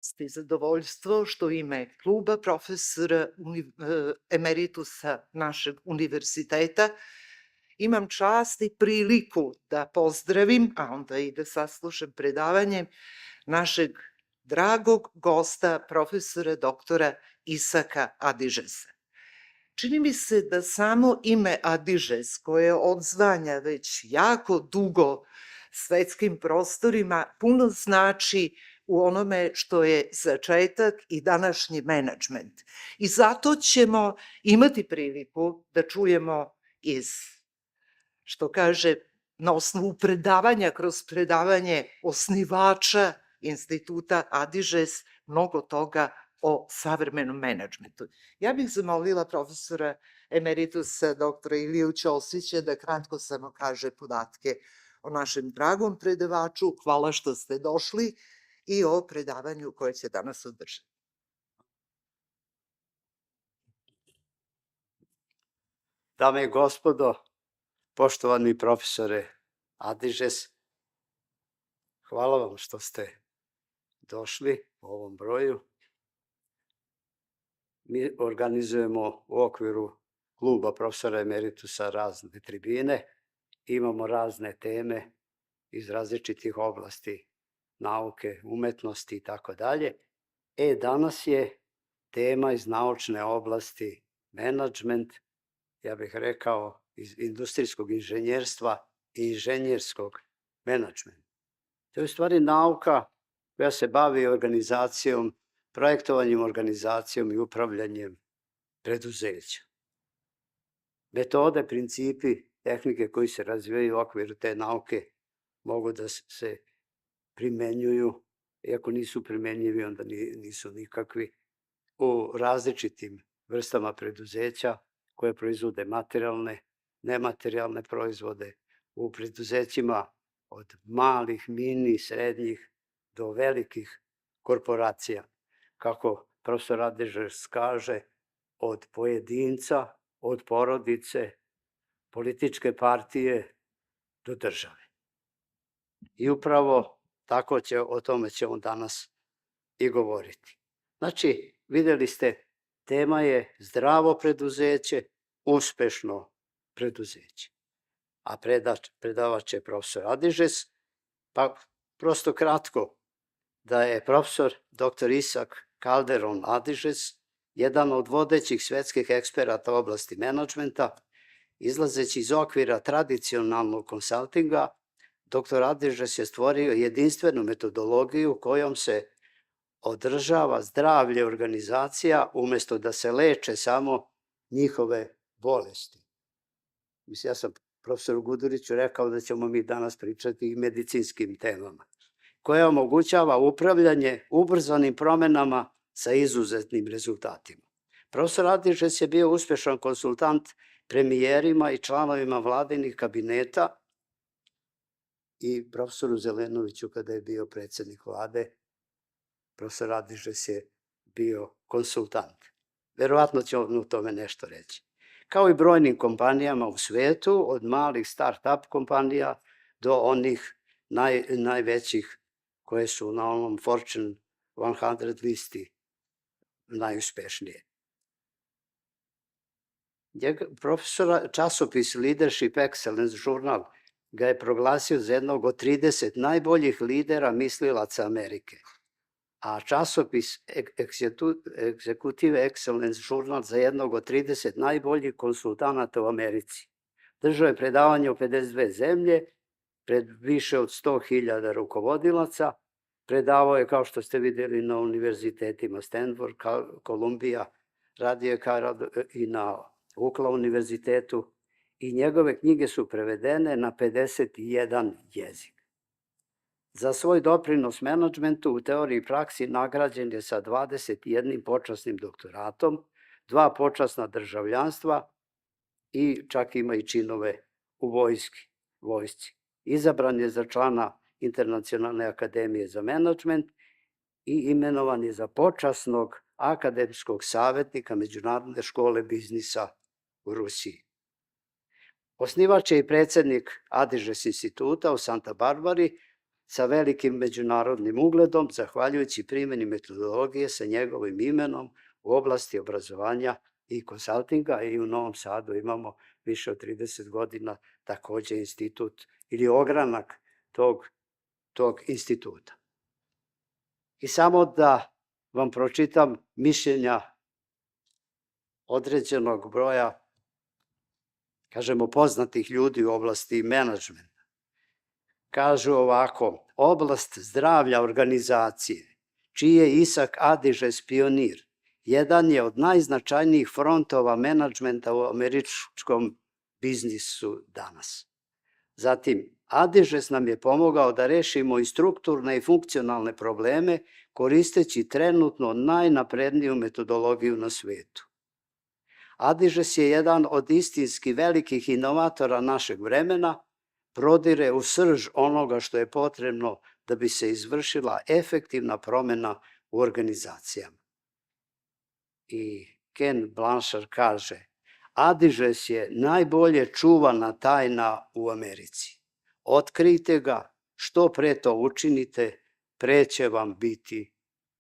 čast i zadovoljstvo što u ime kluba profesora emeritusa našeg univerziteta imam čast i priliku da pozdravim, a onda i da saslušam predavanje našeg dragog gosta, profesora doktora Isaka Adižesa. Čini mi se da samo ime Adižes, koje odzvanja već jako dugo svetskim prostorima, puno znači u onome što je začetak i današnji menadžment. I zato ćemo imati priliku da čujemo iz, što kaže, na osnovu predavanja, kroz predavanje osnivača instituta Adižes, mnogo toga o savremenom menadžmentu. Ja bih zamolila profesora emeritusa doktora Iliju Ćosića da kratko samo kaže podatke o našem dragom predavaču. Hvala što ste došli i o predavanju koje će danas održati. Dame i gospodo, poštovani profesore Adižes, hvala vam što ste došli u ovom broju. Mi organizujemo u okviru kluba profesora emeritusa razne tribine, imamo razne teme iz različitih oblasti nauke, umetnosti i tako dalje. Danas je tema iz naučne oblasti menadžment, ja bih rekao iz industrijskog inženjerstva i inženjerskog menadžmenta. To je u stvari nauka koja se bavi organizacijom, projektovanjem, organizacijom i upravljanjem preduzeća. Metode, principi, tehnike koji se razvijaju u okviru te nauke mogu da se primenjuju, iako nisu primenjivi, onda nisu nikakvi, u različitim vrstama preduzeća koje proizvode materijalne, nematerijalne proizvode, u preduzećima od malih, mini, srednjih do velikih korporacija. Kako profesor Adižes kaže, od pojedinca, od porodice, političke partije do države. I upravo tako o tome ćemo danas i govoriti. Znači, videli ste, tema je zdravo preduzeće, uspešno preduzeće. A predavač je profesor Adižes, pa prosto kratko, da je profesor dr. Isak Calderon Adižes jedan od vodećih svetskih eksperata u oblasti menadžmenta, izlazeći iz okvira tradicionalnog konsaltinga, dr. Adižes je stvorio jedinstvenu metodologiju kojom se održava zdravlje organizacija umesto da se leče samo njihove bolesti. Ja sam profesoru Guduriću rekao da ćemo mi danas pričati i medicinskim temama, koja omogućava upravljanje ubrzanim promenama sa izuzetnim rezultatima. Profesor Adižes je bio uspešan konsultant premijerima i članovima vladinih kabineta i profesoru Zelenoviću kada je bio predsednik vlade. Profesor Adižes je bio konsultant. Verovatno će on u tome nešto reći. Kao i brojnim kompanijama u svetu, od malih start-up kompanija do onih najvećih koje su na onom Fortune 100 listi najuspešnije. Profesora časopis Leadership Excellence žurnal ga je proglasio za jednog od 30 najboljih lidera mislilaca Amerike, a časopis Executive Excellence žurnal za jednog od 30 najboljih konsultanata u Americi. Držao je predavanje u 52 zemlje, pred više od 100.000 rukovodilaca, predavao je, kao što ste videli, na univerzitetima Stanford, Columbia, radio je i na UCLA univerzitetu i njegove knjige su prevedene na 51 jezik. Za svoj doprinos menadžmentu u teoriji i praksi nagrađen je sa 21 počasnim doktoratom, 2 počasna državljanstva i čak ima i činove u vojsci. Izabran je za člana Internacionalne akademije za menadžment i imenovan je za počasnog akademskog savetnika Međunarodne škole biznisa u Rusiji. Osnivač je i predsednik Adižes instituta u Santa Barbari, sa velikim međunarodnim ugledom, zahvaljujući primjeni metodologije sa njegovim imenom u oblasti obrazovanja i konsaltinga, i u Novom Sadu imamo više od 30 godina takođe institut ili ogranak tog instituta. I samo da vam pročitam mišljenja određenog broja, kažemo, poznatih ljudi u oblasti menadžmenta. Kažu ovako: oblast zdravlja organizacije, čiji je Isak Adižes pionir, jedan je od najznačajnijih frontova menadžmenta u američkom biznisu danas. Zatim, Adižes nam je pomogao da rešimo i strukturne i funkcionalne probleme koristeći trenutno najnapredniju metodologiju na svetu. Adižes je jedan od istinski velikih inovatora našeg vremena, prodire u srž onoga što je potrebno da bi se izvršila efektivna promena u organizacijama. I Ken Blanchard kaže: Adižes je najbolje čuvana tajna u Americi. Otkrijte ga, što pre to učinite, pre će vam biti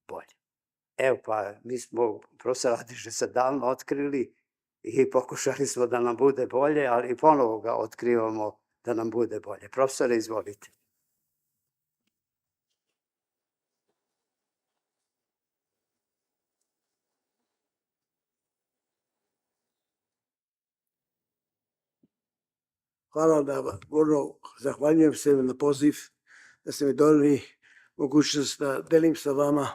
bolje. Evo pa, mi smo profesora Adižesa davno otkrili i pokušali smo da nam bude bolje, ali ponovo ga otkrivamo da nam bude bolje. Profesore, izvolite. Hvala zahvaljujem se na poziv, da ste mi dali mogućnost da delim sa vama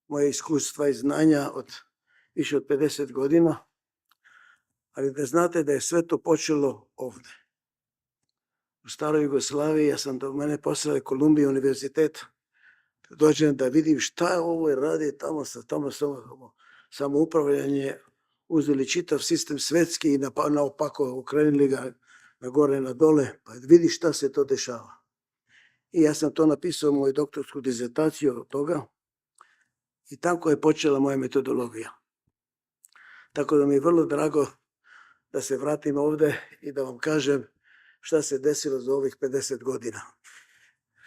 moje iskustva i znanja od više od 50 godina, ali da znate da je sve to počelo ovde. U staroj Jugoslaviji, ja sam do mene poslao Kolumbija univerzitet, da dođem da vidim šta ovo radi tamo samoupravljanje, uzeli čitav sistem svetski i naopako okrenuli ga na gore, na dole, pa vidi šta se to dešava. I ja sam to napisao moju doktorsku disertaciju od toga i tako je počela moja metodologija. Tako da mi je vrlo drago da se vratim ovde i da vam kažem šta se desilo za ovih 50 godina.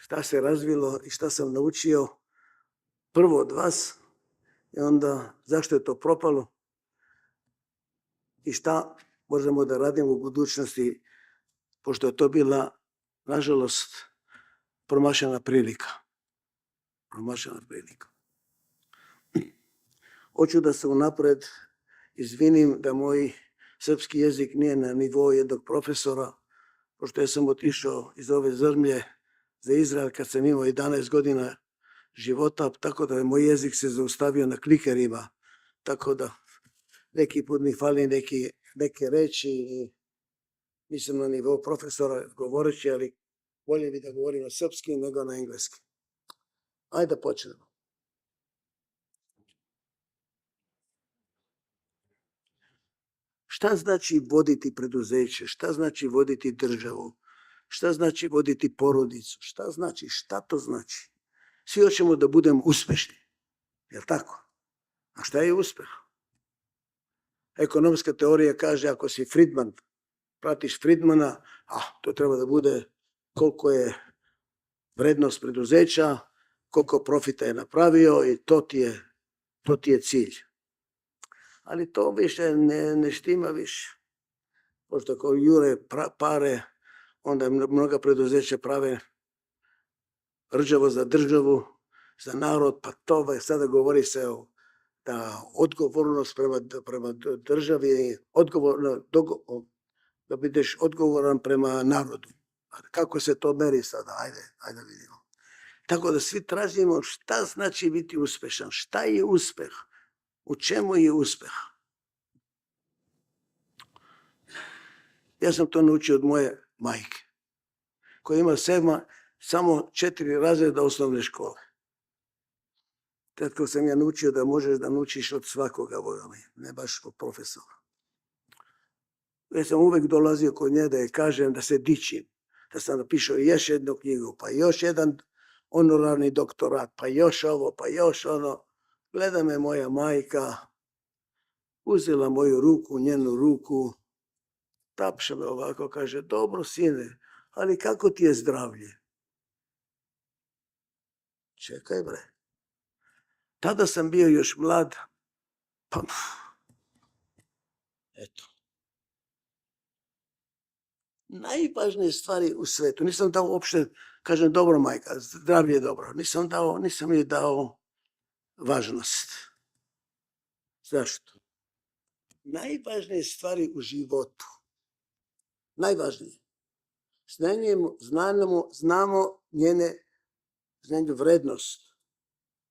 Šta se razvilo i šta sam naučio prvo od vas i onda zašto je to propalo i šta možemo da radimo u budućnosti, pošto je to bila, nažalost, promašena prilika. Hoću da se unapred izvinim da moj srpski jezik nije na nivou jednog profesora, pošto ja sam otišao iz ove zemlje za Izrael kad sam imao 11 godina života, tako da je moj jezik se zaustavio na klikerima, tako da neki put mi fali neke reči i nisam na nivou profesora govoreći, ali bolje bi da govorim na srpski nego na engleski. Ajde da počnemo. Šta znači voditi preduzeće? Šta znači voditi državu? Šta znači voditi porodicu? Šta to znači? Svi hoćemo da budemo uspešni. Je li tako? A šta je uspeh? Ekonomska teorija kaže ako si Friedman, pratiš Friedmana, to treba da bude koliko je vrednost preduzeća, koliko profita je napravio i to ti je cilj. Ali to više ne štima više. Pošto ako jure pare, onda mnoga preduzeća prave rđavo za državu, za narod, pa to sada govori se da odgovornost prema državi, da budeš odgovoran prema narodu. Kako se to meri sada? Ajde vidimo. Tako da svi tražimo šta znači biti uspešan, šta je uspeh, u čemu je uspeh. Ja sam to naučio od moje majke, koja ima samo 4 razreda osnovne škole. Tako sam ja naučio da možeš da naučiš od svakoga, ne baš od profesora. Ja sam uvek dolazio kod nje da je kažem, da se dičim, da sam napišao još jednu knjigu, pa još jedan honorarni doktorat, pa još ovo, pa još ono. Gleda me moja majka, uzela moju ruku, njenu ruku, tapša me ovako, kaže, dobro sine, ali kako ti je zdravlje? Čekaj bre. Tada sam bio još mlad, pa eto. Najvažnije stvari u svetu, nisam dao uopšte, kažem dobro majka, zdravlje je dobro, nisam joj dao važnost. Zašto? Najvažnije stvari u životu, najvažnije, znamo njenu vrednost,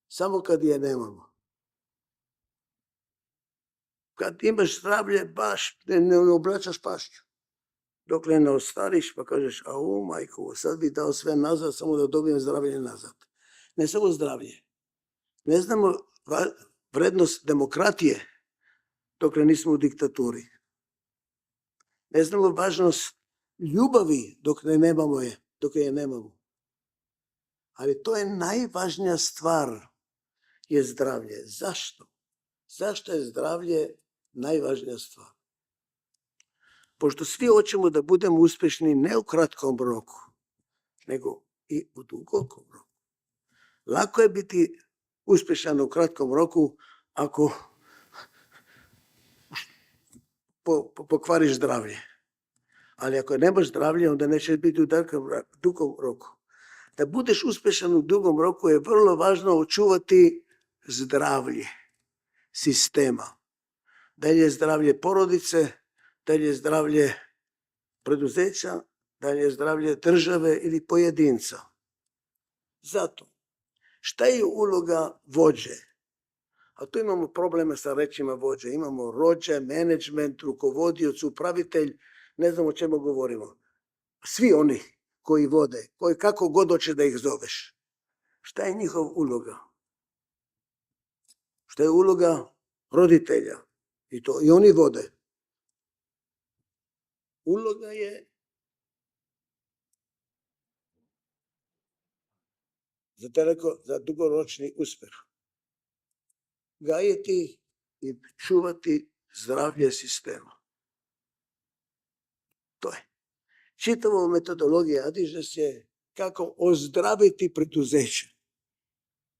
samo kad je nemamo. Kad imaš zdravlje, baš ne obraćaš pažnju. Dok ne ostariš pa kažeš, au majko, sad bi dao sve nazad samo da dobijem zdravlje nazad. Ne samo zdravlje. Ne znamo vrednost demokratije dok nismo u diktaturi. Ne znamo važnost ljubavi dok je nemamo. Ali to je najvažnija stvar, je zdravlje. Zašto? Zašto je zdravlje najvažnija stvar? Pošto svi hoćemo da budemo uspješni ne u kratkom roku, nego i u dubokom roku. Lako je biti uspješan u kratkom roku ako pokvariš zdravlje. Ali ako nemaš zdravlje, onda nećeš biti u dugom roku. Da budeš uspješan u dugom roku je vrlo važno očuvati zdravlje sistema. Da li je zdravlje porodice, da li je zdravlje preduzeća, da li je zdravlje države ili pojedinca. Zato, šta je uloga vođe? A tu imamo probleme sa rečima vođe. Imamo rođe, menadžment, rukovodioc, upravitelj, ne znam o čemu govorimo. Svi oni koji vode, koji kako god hoće da ih zoveš. Šta je njihov uloga? Šta je uloga roditelja? I oni vode. Uloga je za dugoročni uspjeh. Gajiti i čuvati zdravlje sistema. To je. Čitava metodologija Adižes je kako ozdraviti preduzeće.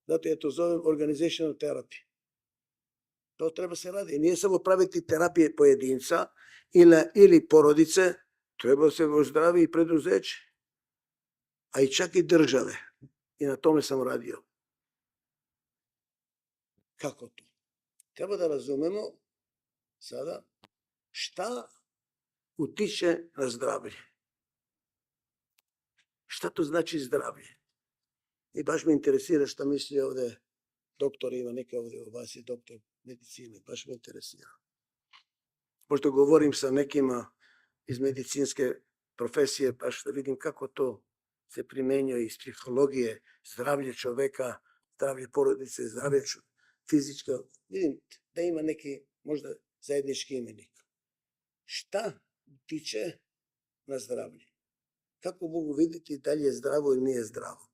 Zato ja to zovem organizational therapy. To treba se raditi. Nije samo praviti terapije pojedinca ili porodice, treba se ozdraviti i preduzeće. A i čak i države. I na tome sam radio. Kako to? Treba da razumemo sada šta utiče na zdravlje. Šta to znači zdravlje? I baš me interesira šta misli ovdje doktor, ima neka ovdje u vas je doktor medicine, baš me interesira. Možda govorim sa nekima iz medicinske profesije, baš da vidim kako to se primjenjuje iz psihologije, zdravlje čoveka, zdravlje porodice, zdravlje fizičko. Vidim da ima neki možda zajednički imenik. Šta utiče na zdravlje? Kako mogu vidjeti da li je zdravo ili nije zdravo?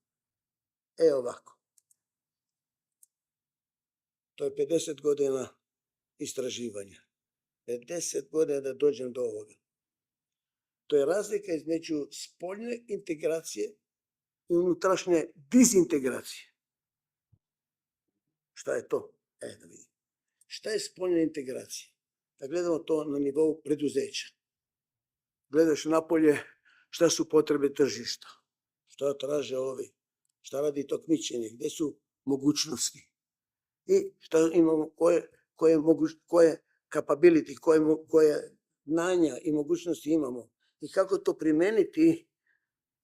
Ovako. To je 50 godina istraživanja. 50 godina da dođem do ovoga. To je razlika između spoljne integracije i unutrašnje dizintegracije. Šta je to? Da vidim. Šta je spoljna integracija? Da gledamo to na nivou preduzeća. Gledaš napolje šta su potrebe tržišta, šta traže ovi, šta radi takmičenje, gdje su mogućnosti i šta imamo, koje capability, koje znanja i mogućnosti imamo i kako to primeniti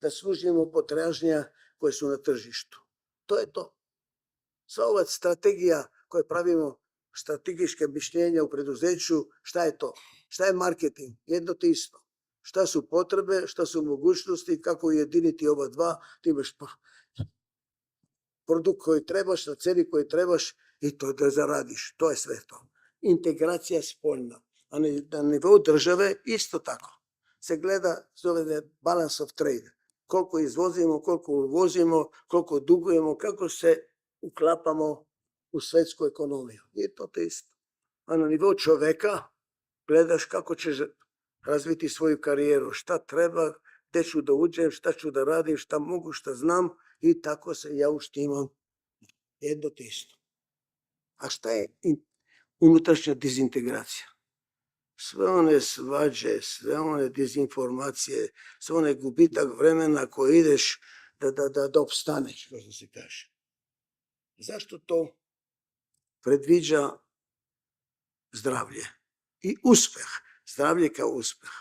da služimo potražnja koje su na tržištu. To je to. Sva ova strategija koje pravimo, strategijske mišljenja u preduzeću, šta je to? Šta je marketing? Jedno te isto. Šta su potrebe, šta su mogućnosti, kako ujediniti oba dva, ti imaš produkt koji trebaš, na ceni koji trebaš i to da zaradiš. To je sve to. Integracija spoljna. A na nivou države isto tako. Se gleda, zove balance of trade. Koliko izvozimo, koliko uvozimo, koliko dugujemo, kako se uklapamo u svetsku ekonomiju. I to te isto. A na nivou čoveka gledaš kako ćeš razviti svoju karijeru, šta treba, gdje ću da uđem, šta ću da radim, šta mogu, šta znam i tako se ja uštimam jedno te isto. A šta je unutrašnja dezintegracija? Sve one svađe, sve one dezinformacije, sve one gubitak vremena koji ideš da opstaneš, kao što se kaže. Zašto to predviđa zdravlje i uspeh? Zdravlje kao uspeh.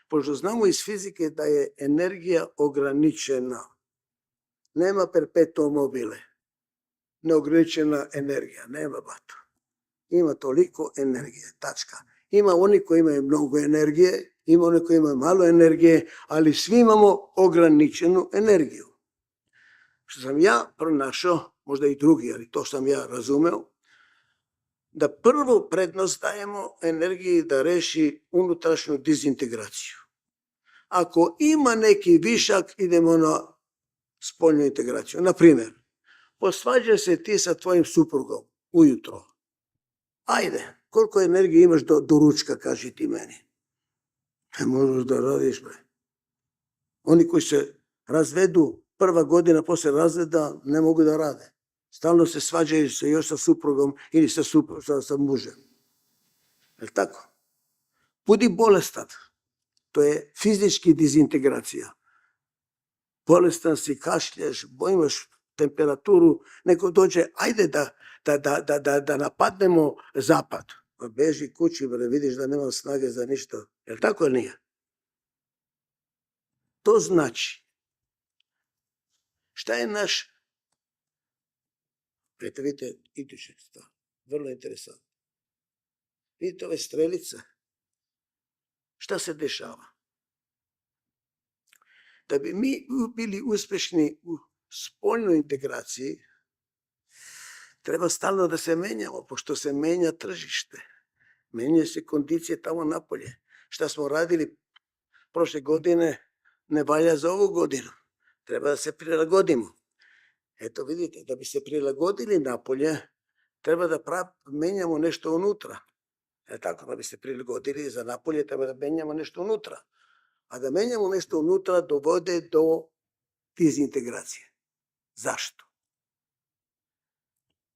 Pošto znamo iz fizike da je energija ograničena. Nema perpetuum mobile. Neograničena energija, nema vatra. Ima toliko energije, tačka. Ima oni koji imaju mnogo energije, ima oni koji imaju malo energije, ali svi imamo ograničenu energiju. Što sam ja pronašao, možda i drugi, ali to sam ja razumeo, da prvo prednost dajemo energiji da reši unutrašnju dezintegraciju. Ako ima neki višak, idemo na spoljnu integraciju. Na primjer, posvađaj se ti sa tvojim suprugom ujutro. Ajde, koliko energije imaš do ručka, kaži ti meni. Ne možeš da radiš, bre. Oni koji se razvedu prva godina posle razveda ne mogu da rade. Stalno se svađaju se još sa suprugom ili sa mužem. Je li tako? Budi bolestan. To je fizički dezintegracija. Bolestan si, kašlješ, imaš temperaturu, neko dođe, ajde da napadnemo zapad. Pa beži kući, bre, vidiš da nema snage za ništa. Je li tako ili nije? To znači, šta je naš, vidite, iduća stvar, vrlo interesantno. Vidite ove strelice, šta se dešava? Da bi mi bili uspešni u spoljnoj integraciji, treba stalno da se menjamo, pošto se menja tržište. Menjaju se kondicije tamo napolje. Šta smo radili prošle godine ne valja za ovu godinu. Treba da se prilagodimo. Eto vidite, da bi se prilagodili napolje, treba da menjamo nešto unutra. Tako, da bi se prilagodili za napolje, treba da menjamo nešto unutra. A da menjamo nešto unutra dovode do dezintegracije. Zašto?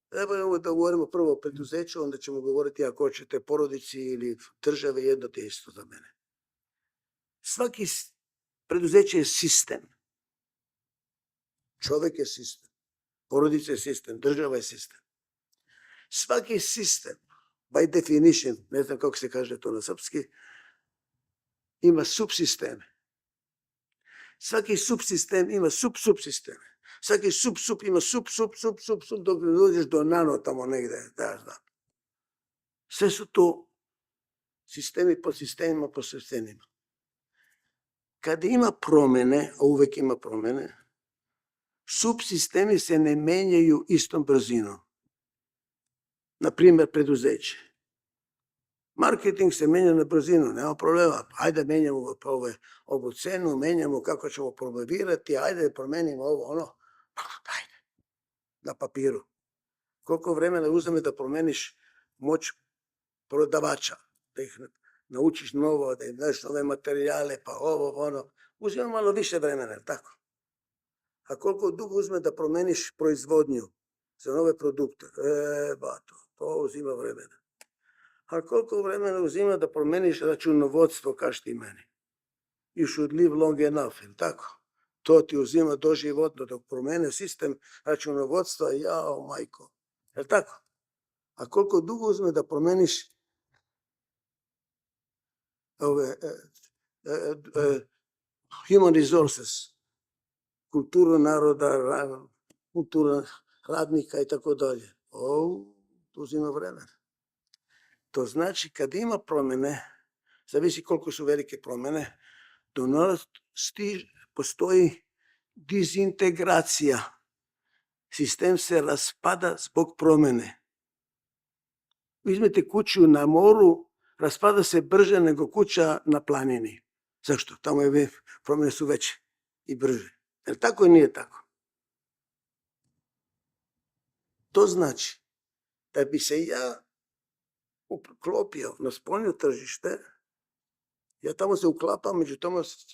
Treba da govorimo prvo o preduzeću, onda ćemo govoriti ako hoćete porodici ili države, jedno te isto za mene. Svaki preduzeće je sistem. Čovek je sistem. Porodica je sistem. Država je sistem. Svaki sistem, by definition, ne znam kako se kaže to na srpski, ima subsisteme. Svaki subsistem ima subsubsisteme. Svaki sub ima sub, dok ne dođeš do nano tamo negde, da znam. Sve su to sistemi po sistemima po sistemima. Kada ima promene, a uvek ima promene, subsistemi se ne menjaju istom brzinom. Naprimer, preduzeće. Marketing se menja na brzinu, nema problema. Ajde menjamo ovu cenu, menjamo kako ćemo promovirati, ajde promenimo ovo, ono. Ajde, na papiru. Koliko vremena uzme da promeniš moć prodavača, da ih naučiš novo, da im daš nove materijale, pa ovo, ono. Uzima malo više vremena, tako? A koliko dugo uzme da promeniš proizvodnju za nove produkte? Bato, to uzima vremena. A koliko vremena uzima da promeniš računovodstvo, kaži ti meni? You should live long enough, ili tako? To ti uzima doživotno dok promene sistem računovodstva, jao majko. Je li tako? A koliko dugo uzme da promeniš human resources, kulturu naroda, kulturu radnika i tako dalje. To uzima vremena. To znači kad ima promene, zavisi koliko su velike promene, postoji dezintegracija. Sistem se raspada zbog promene. Uzmete kuću na moru, raspada se brže nego kuća na planini. Zašto? Tamo je promene su veće i brže. Je li tako i nije tako? To znači da bi se ja uklopio na spoljno tržište, ja tamo se uklapam, među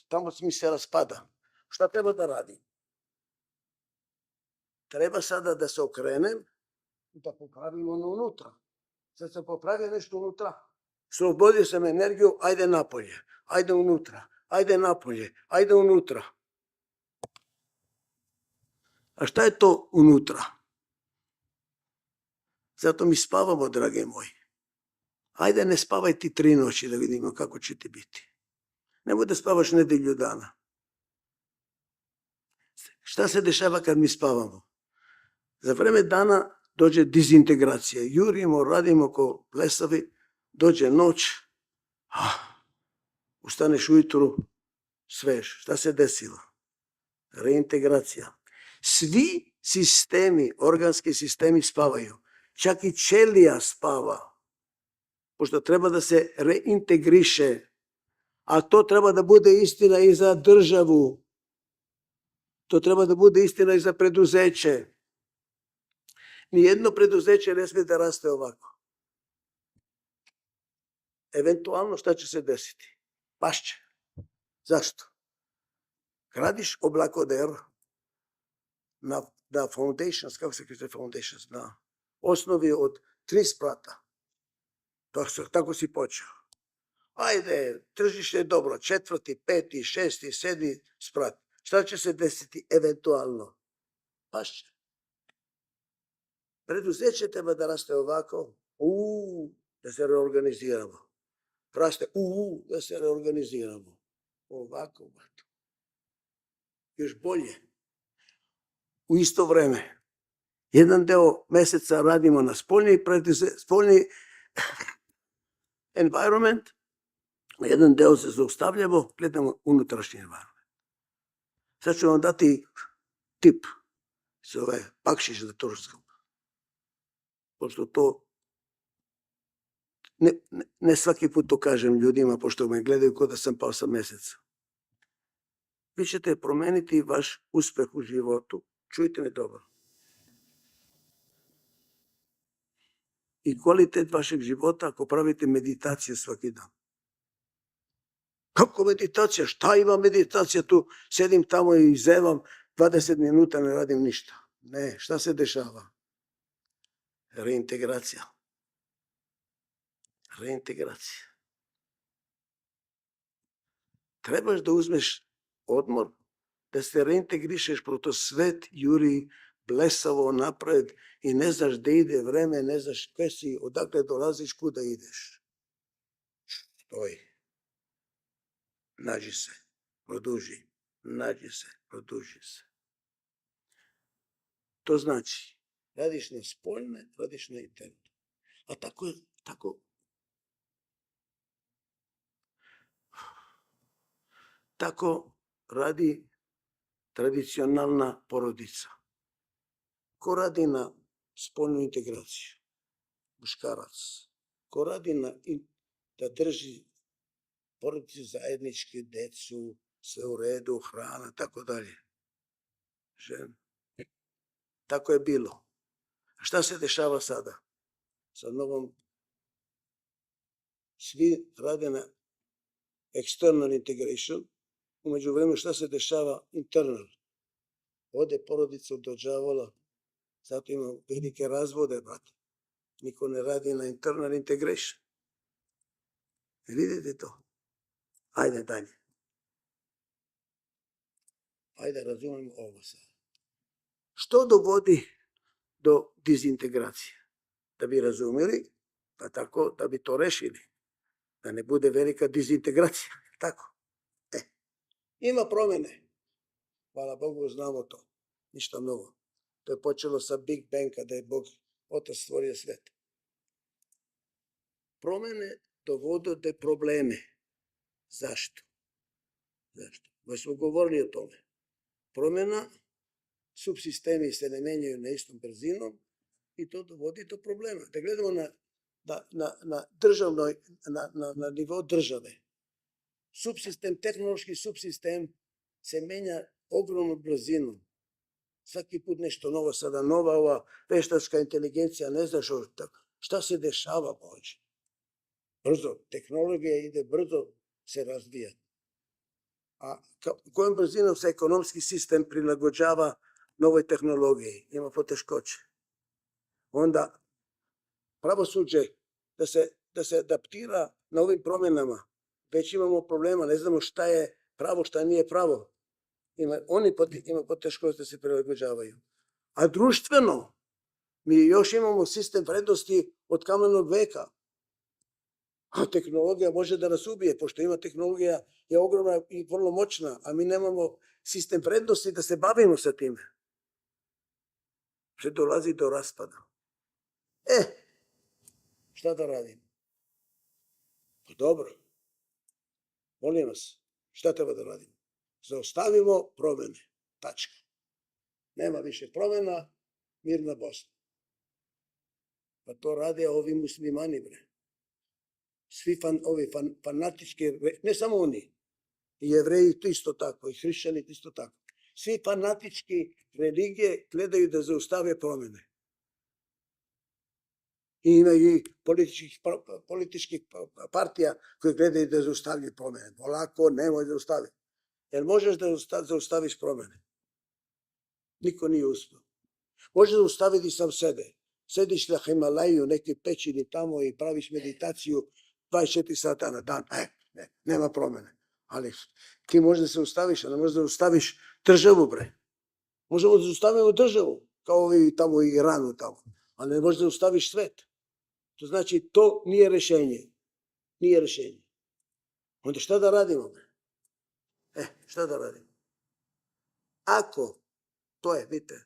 tamo mi se raspada. Šta treba da radim? Treba sada da se okrenem da popravimo ono unutra. Sad sam popravio nešto unutra, slobodio sam energiju, ajde napolje, ajde unutra, ajde napolje, ajde unutra. A šta je to unutra? Zato mi spavamo, drage moji. Ajde ne spavaj ti 3 noći da vidimo kako će ti biti. Nemoj da spavaš nedjelju dana. Šta se dešava kad mi spavamo? Za vreme dana dođe dizintegracija. Jurimo, radimo ko blesavi, dođe noć, ustaneš ujutru, svež. Šta se desilo? Reintegracija. Svi sistemi, organski sistemi spavaju. Čak i ćelija spava. Pošto treba da se reintegriše. A to treba da bude istina i za državu. To treba da bude istina i za preduzeće. Nijedno preduzeće ne smije da raste ovako. Eventualno šta će se desiti? Pašće. Zašto? Gradiš oblakoder na foundations, kako se kaže foundations, na osnovi od 3 sprata. Tako si počeo. Ajde, tržište je dobro, 4., 5., 6., 7. sprat. Šta će se desiti eventualno? Pašće. Preduzeće treba da raste ovako, da se reorganiziramo. Raste, da se reorganiziramo. Ovako. Još bolje. U isto vreme. Jedan deo meseca radimo na spoljni environment, a jedan deo se zaustavljamo, gledamo unutrašnji environment. Sad ću vam dati tip, zove bakšiš za turskom. Pošto to ne svaki put to kažem ljudima, pošto me gledaju kao da sam pao sa meseca. Vi ćete promeniti vaš uspeh u životu. Čujte me dobro. I kvalitet vašeg života ako pravite meditaciju svaki dan. Kako meditacija? Šta ima meditacija tu? Sedim tamo i zevam 20 minuta, ne radim ništa. Ne, šta se dešava? Reintegracija. Trebaš da uzmeš odmor, da se reintegrišeš, proto svet juri blesavo napred i ne znaš gde ide vreme, ne znaš gde si, odakle dolaziš, kuda ideš. Stoj. Nađi se, produži. To znači, radiš na spoljne, radiš na interne. A tako radi tradicionalna porodica. Ko radi na spoljnu integraciju? Muškarac. Ko radi da drži porodicu zajednički, decu, sve u redu, hrana, tako dalje. Žena. Tako je bilo. A šta se dešava sada? Sa novom, svi rade na external integration, umeđu vremenu šta se dešava internal. Ode porodica do đavola, zato ima velike razvode, brate. Niko ne radi na internal integration. Vidite to? Ajde dalje. Ajde razumemo ovo sad. Što dovodi do dizintegracije? Da bi razumeli, pa tako da bi to rešili. Da ne bude velika dizintegracija. Tako. Ima promene. Hvala Bogu, znamo to. Ništa novo. To je počelo sa Big Bang, kada je Bog Otac stvorio svet. Promene dovode do probleme. Zašto? Već smo govorili o tome. Promjena, subsistemi se ne menjaju na istom brzinom i to dovodi do problema. Da gledamo na nivo države. Tehnološki subsistem se menja ogromnom brzinom. Svaki put nešto novo, sada nova ova veštačka inteligencija, ne znaš šta se dešava, Bože. Brzo, tehnologija ide brzo, se razvija. A kojom brzinom se ekonomski sistem prilagođava novoj tehnologiji? Ima poteškoće. onda pravosuđe da se adaptira na ovim promjenama. Već imamo problema, ne znamo šta je pravo, šta nije pravo. Oni imaju poteškosti da se prilagođavaju. A društveno, mi još imamo sistem vrednosti od kamenog veka. A tehnologija može da nas ubije, pošto ima tehnologija je ogromna i vrlo moćna, a mi nemamo sistem vrednosti da se bavimo sa time. Što dolazi do raspada. Šta da radim? Pa dobro. Molim vas, šta treba da radimo? Zaustavimo promjene. Tačka. Nema više promjena, mirna Bosna. Pa to rade ovi muslimani, bre. Svi ovi fanatički, ne samo oni, i Jevreji isto tako, i hrišćani isto tako. Svi fanatički religije gledaju da zaustave promjene. I ima i političkih partija koji gledaju da zaustavljaju promjene. Polako, nemoj zaustaviti. Jer možeš da zaustaviš promjene. Niko nije uspio. Možeš zaustaviti sam sebe. Sediš na Himalaju, neki pećini tamo i praviš meditaciju 24 sata na dan. Nema promjene. Ali ti možeš da se ustaviš, a ne možeš da ustaviš državu, bre. Možemo da zaustavimo državu, kao ovi tamo i Iranu tamo. Ali ne možeš da ustaviš svet. To znači, to nije rešenje. Nije rešenje. Onda šta da radimo, bre? Šta da radimo? Ako, to je, vidite,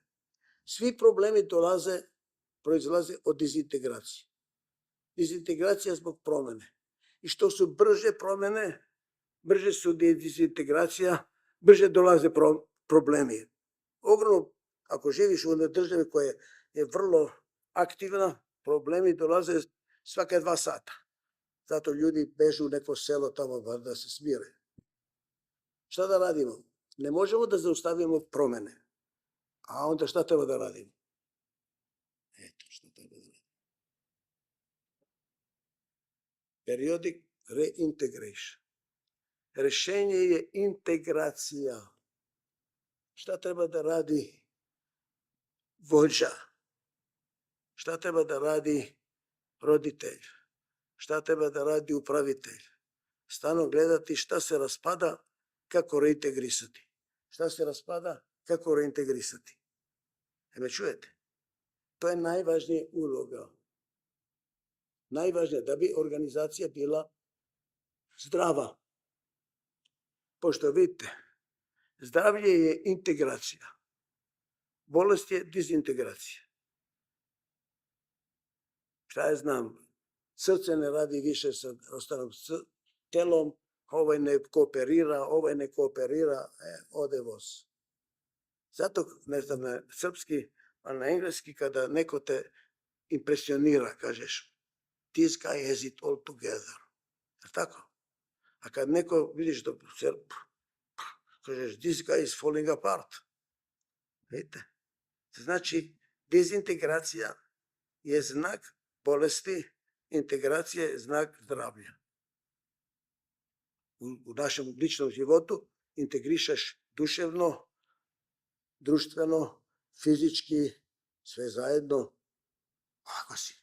svi problemi proizlaze od dezintegracije. Dezintegracija zbog promjene. I što su brže promjene, brže su dezintegracija, brže dolaze problemi. Ogromno, ako živiš u državi koja je vrlo aktivna, problemi dolaze svake 2 sata. Zato ljudi bežu u neko selo tamo da se smire. Šta da radimo? Ne možemo da zaustavimo promjene. A onda šta treba da radimo? Eto šta treba da radimo. Periodic reintegration. Rešenje je integracija. Šta treba da radi vođa? Šta treba da radi roditelj? Šta treba da radi upravitelj? Stalno gledati šta se raspada, kako reintegrisati. Šta se raspada, kako reintegrisati. Me čujete? To je najvažnija uloga. Najvažnija da bi organizacija bila zdrava. Pošto vidite, zdravlje je integracija. Bolest je dezintegracija. Šta ja znam, srce ne radi više sa ostalim telom, ovaj ne kooperira, ode voz. Zato, ne znam na srpski, a na engleski, kada neko te impresionira, kažeš, this guy has it all together. Tako? A kad neko, vidiš, kažeš, this guy is falling apart. Vidite? Znači, dezintegracija je znak bolesti, integracija je znak zdravlja. U našem ličnom životu integrišeš duševno, društveno, fizički, sve zajedno. Ako si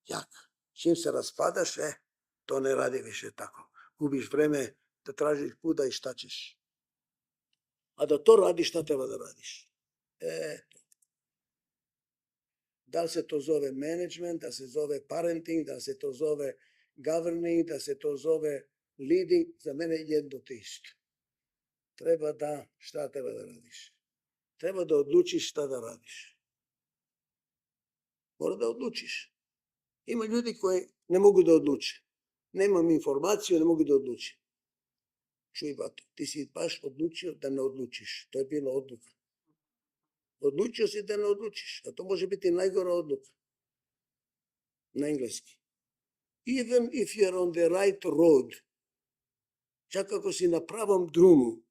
jak. Čim se raspadaš, to ne radi više tako. Gubiš vreme da tražiš kuda i šta ćeš. A da to radiš, šta treba da radiš? Da li se to zove management, da se zove parenting, da se to zove governing, da se to zove leading, za mene jedno te isto. Šta treba da radiš? Treba da odlučiš šta da radiš. Mora da odlučiš. Ima ljudi koji ne mogu da odluče. Nemam informaciju, ne mogu da odluče. Čuj, bato, ti si baš odlučio da ne odlučiš. To je bila odluka. Odlučio si da ne odlučiš, a to može biti najgora odluka. Na engleski. Even if you're on the right road, čak ako si na pravom drumu,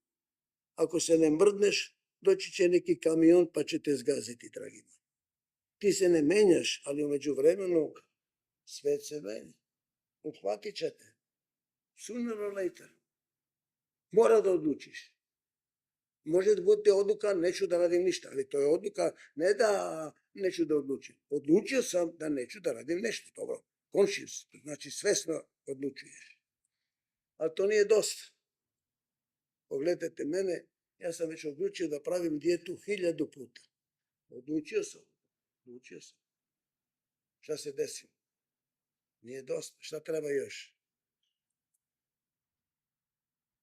ako se ne mrdneš, doći će neki kamion pa će te zgaziti, dragi moj. Ti se ne menjaš, ali umeđu vremenu svet se menja. Uhvatit će te. Sooner or later. Mora da odlučiš. Može da bude odluka, neću da radim ništa, ali to je odluka ne da neću da odlučim. Odlučio sam da neću da radim nešto. Dobro, conscious, znači svesno odlučuješ. Ali to nije dosta. Pogledajte mene, ja sam već odlučio da pravim dijetu 1000 puta. Odlučio sam. Šta se desilo? Nije dosta. Šta treba još?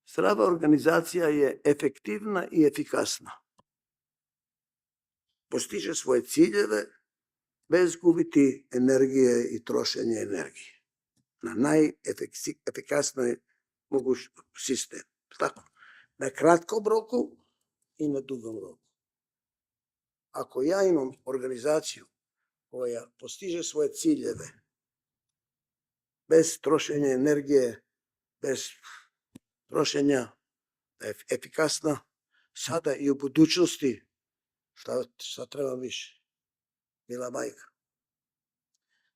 Zdrava organizacija je efektivna i efikasna. Postiže svoje ciljeve bez gubiti energije i trošenje energije. Na najefikasniji mogući sistem. Tako. Na kratkom roku i na dugom roku. Ako ja imam organizaciju koja postiže svoje ciljeve bez trošenja energije, bez trošenja, efikasna, sada i u budućnosti, šta treba više? Mila majka.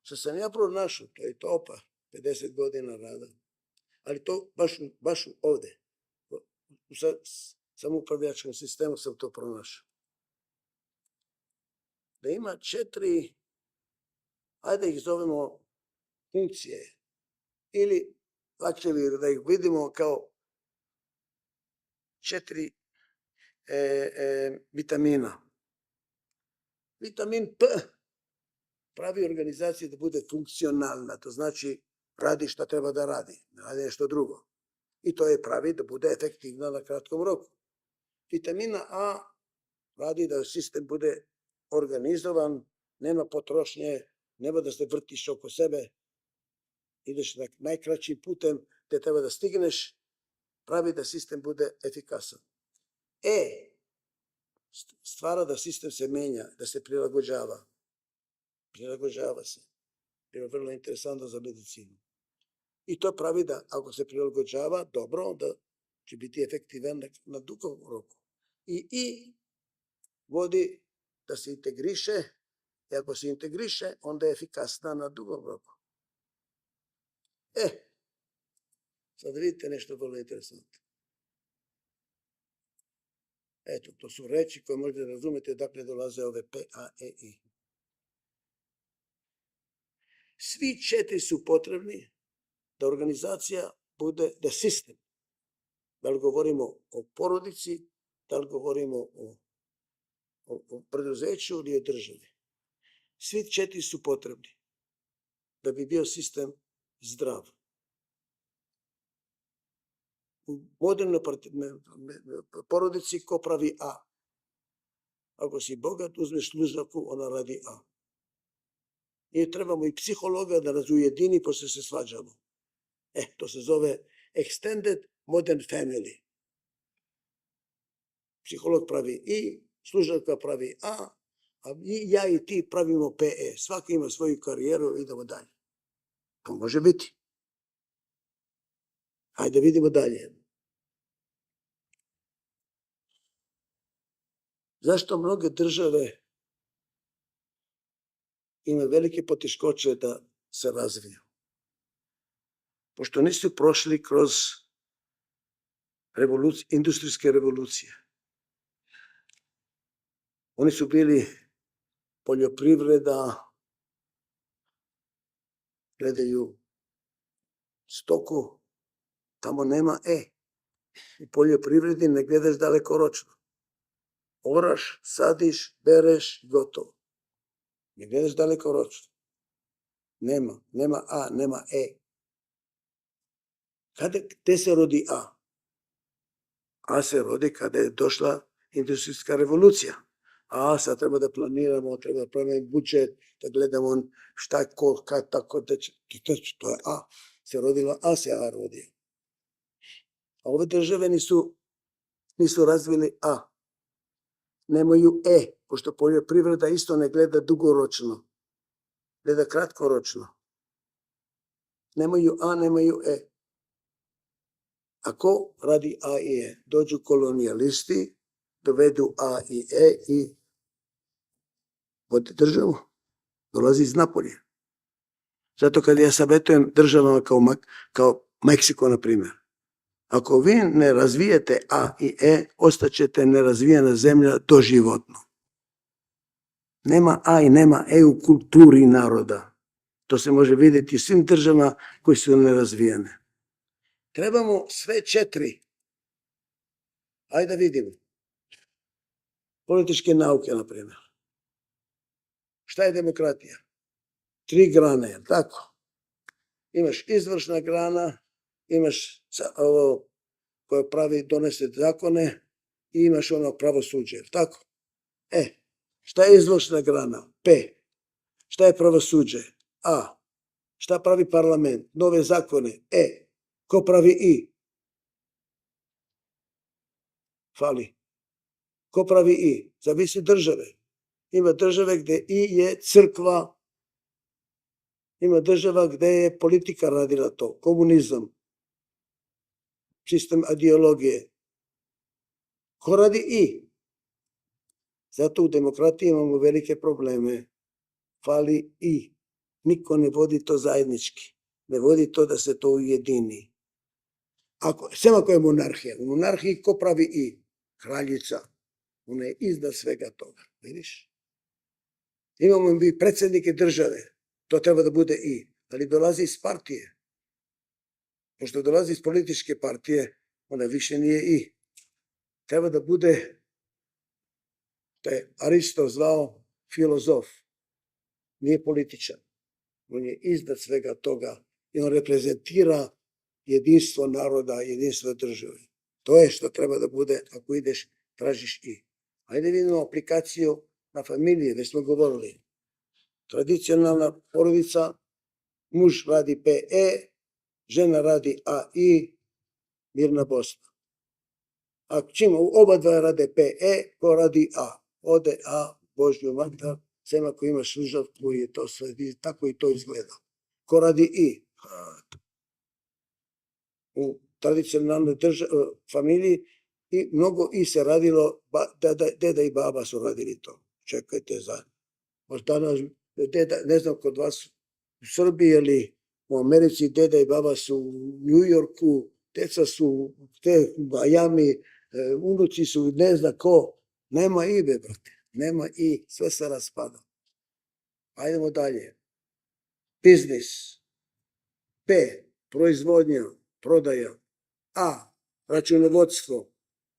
Što sam ja pronašao, to je topa, 50 godina rada, ali to baš ovde, u samoupravljačkom sistemu sam to pronašao. Da ima 4, ajde ih zovemo funkcije, ili lakše da ih vidimo kao 4 vitamina. Vitamin P pravi organizaciju da bude funkcionalna, to znači radi šta treba da radi, ne radi nešto drugo. I to je pravi da bude efektivna na kratkom roku. Vitamina A radi da sistem bude organizovan, nema potrošnje, nema da se vrtiš oko sebe, ideš najkraćim putem gde treba da stigneš, pravi da sistem bude efikasan. Stvara da sistem se menja, da se prilagođava. Prilagođava se. To je vrlo interesantno za medicinu. I to pravi da ako se prilagođava, dobro, onda će biti efektivan na dugom roku. I vodi da se integriše, i ako se integriše, onda je efikasna na dugom roku. Sad vidite nešto vrlo interesantno. Eto, to su reči koje možete razumeti odakle dolaze ove P, A, E, I. Svi 4 su potrebni da organizacija bude, da sistem, da li govorimo o porodici, da li govorimo o preduzeću ili o državi. Svi 4 su potrebni da bi bio sistem zdrav. U modernoj porodici ko pravi A? Ako si bogat, uzmeš služaku, ona radi A. I trebamo i psihologa da nas ujedini, posle se svađamo. To se zove Extended Modern Family. Psiholog pravi I, služavka pravi A ja i ti pravimo PE. Svaki ima svoju karijeru, idemo dalje. To može biti. Hajde vidimo dalje. Zašto mnoge države imaju velike poteškoće da se razviju? Pošto nisu prošli kroz industrijske revolucije. Oni su bili poljoprivreda, gledaju stoku, tamo nema U poljoprivredi ne gledaš dalekoročno. Oraš, sadiš, bereš, gotovo. Ne gledaš dalekoročno. Nema A, nema E. Gde se rodi A? A se rodi kada je došla industrijska revolucija. A sad treba da planiramo, treba da planiramo budžet, da gledamo šta, ko, kad, tako, to je A. Se rodila A, se A rodi. A ove države nisu razvili A. Nemaju E, pošto poljoprivreda isto ne gleda dugoročno, gleda kratkoročno. Nemaju A, nemaju E. Ako radi A i E, dođu kolonijalisti, dovedu A i E i vode državu, dolazi iz Napolja. Zato kad ja savjetujem državama kao Meksiko, na primjer, ako vi ne razvijete A i E, ostaćete nerazvijena zemlja doživotno. Nema A i nema E u kulturi naroda. To se može vidjeti u svim državama koje su nerazvijene. Trebamo sve četiri. Ajde da vidimo. Političke nauke, na primjer. Šta je demokratija? 3 grane, je tako? Imaš izvršna grana, imaš ovo koje pravi, donese zakone i imaš ono pravosuđe, je tako? Šta je izvršna grana? P. Šta je pravosuđe? A. Šta pravi parlament? Nove zakone? E. Ko pravi I? Fali. Ko pravi I? Zavisi države. Ima države gde I je crkva, ima država gde je politika radila to, komunizam, sistem ideologije. Ko radi I? Zato u demokratiji imamo velike probleme. Fali I. Niko ne vodi to zajednički. Ne vodi to da se to ujedini. Sem ako je monarhija. U monarhiji ko pravi I? Kraljica. Ona je iznad svega toga. Vidiš? Imamo mi predsjednike države. To treba da bude I. Ali dolazi iz partije. Pošto dolazi iz političke partije, ona više nije I. Treba da bude, to je Aristo zvao filozof. Nije političan. On je iznad svega toga i on reprezentira jedinstvo naroda, jedinstvo države. To je što treba da bude ako ideš, tražiš I. Ajde vidimo aplikaciju na familije, već smo govorili. Tradicionalna porodica, muž radi PE, žena radi AI, mirna Bosna. A čim oba dva rade PE, ko radi A? Ode A, Božju mater, sem ako imaš služavku je to sve, tako i to izgleda. Ko radi I? U tradicionalnoj familiji i mnogo I se radilo, deda i baba su radili to. Čekajte za... Danas, ne znam kod vas u Srbiji ili u Americi, deda i baba su u New Yorku, deca su u Miami, unuci su ne zna ko. Nema I, brate. Nema I, sve se raspada. Ajdemo dalje. Biznis. P. Proizvodnja, prodaja. A. Računovodstvo.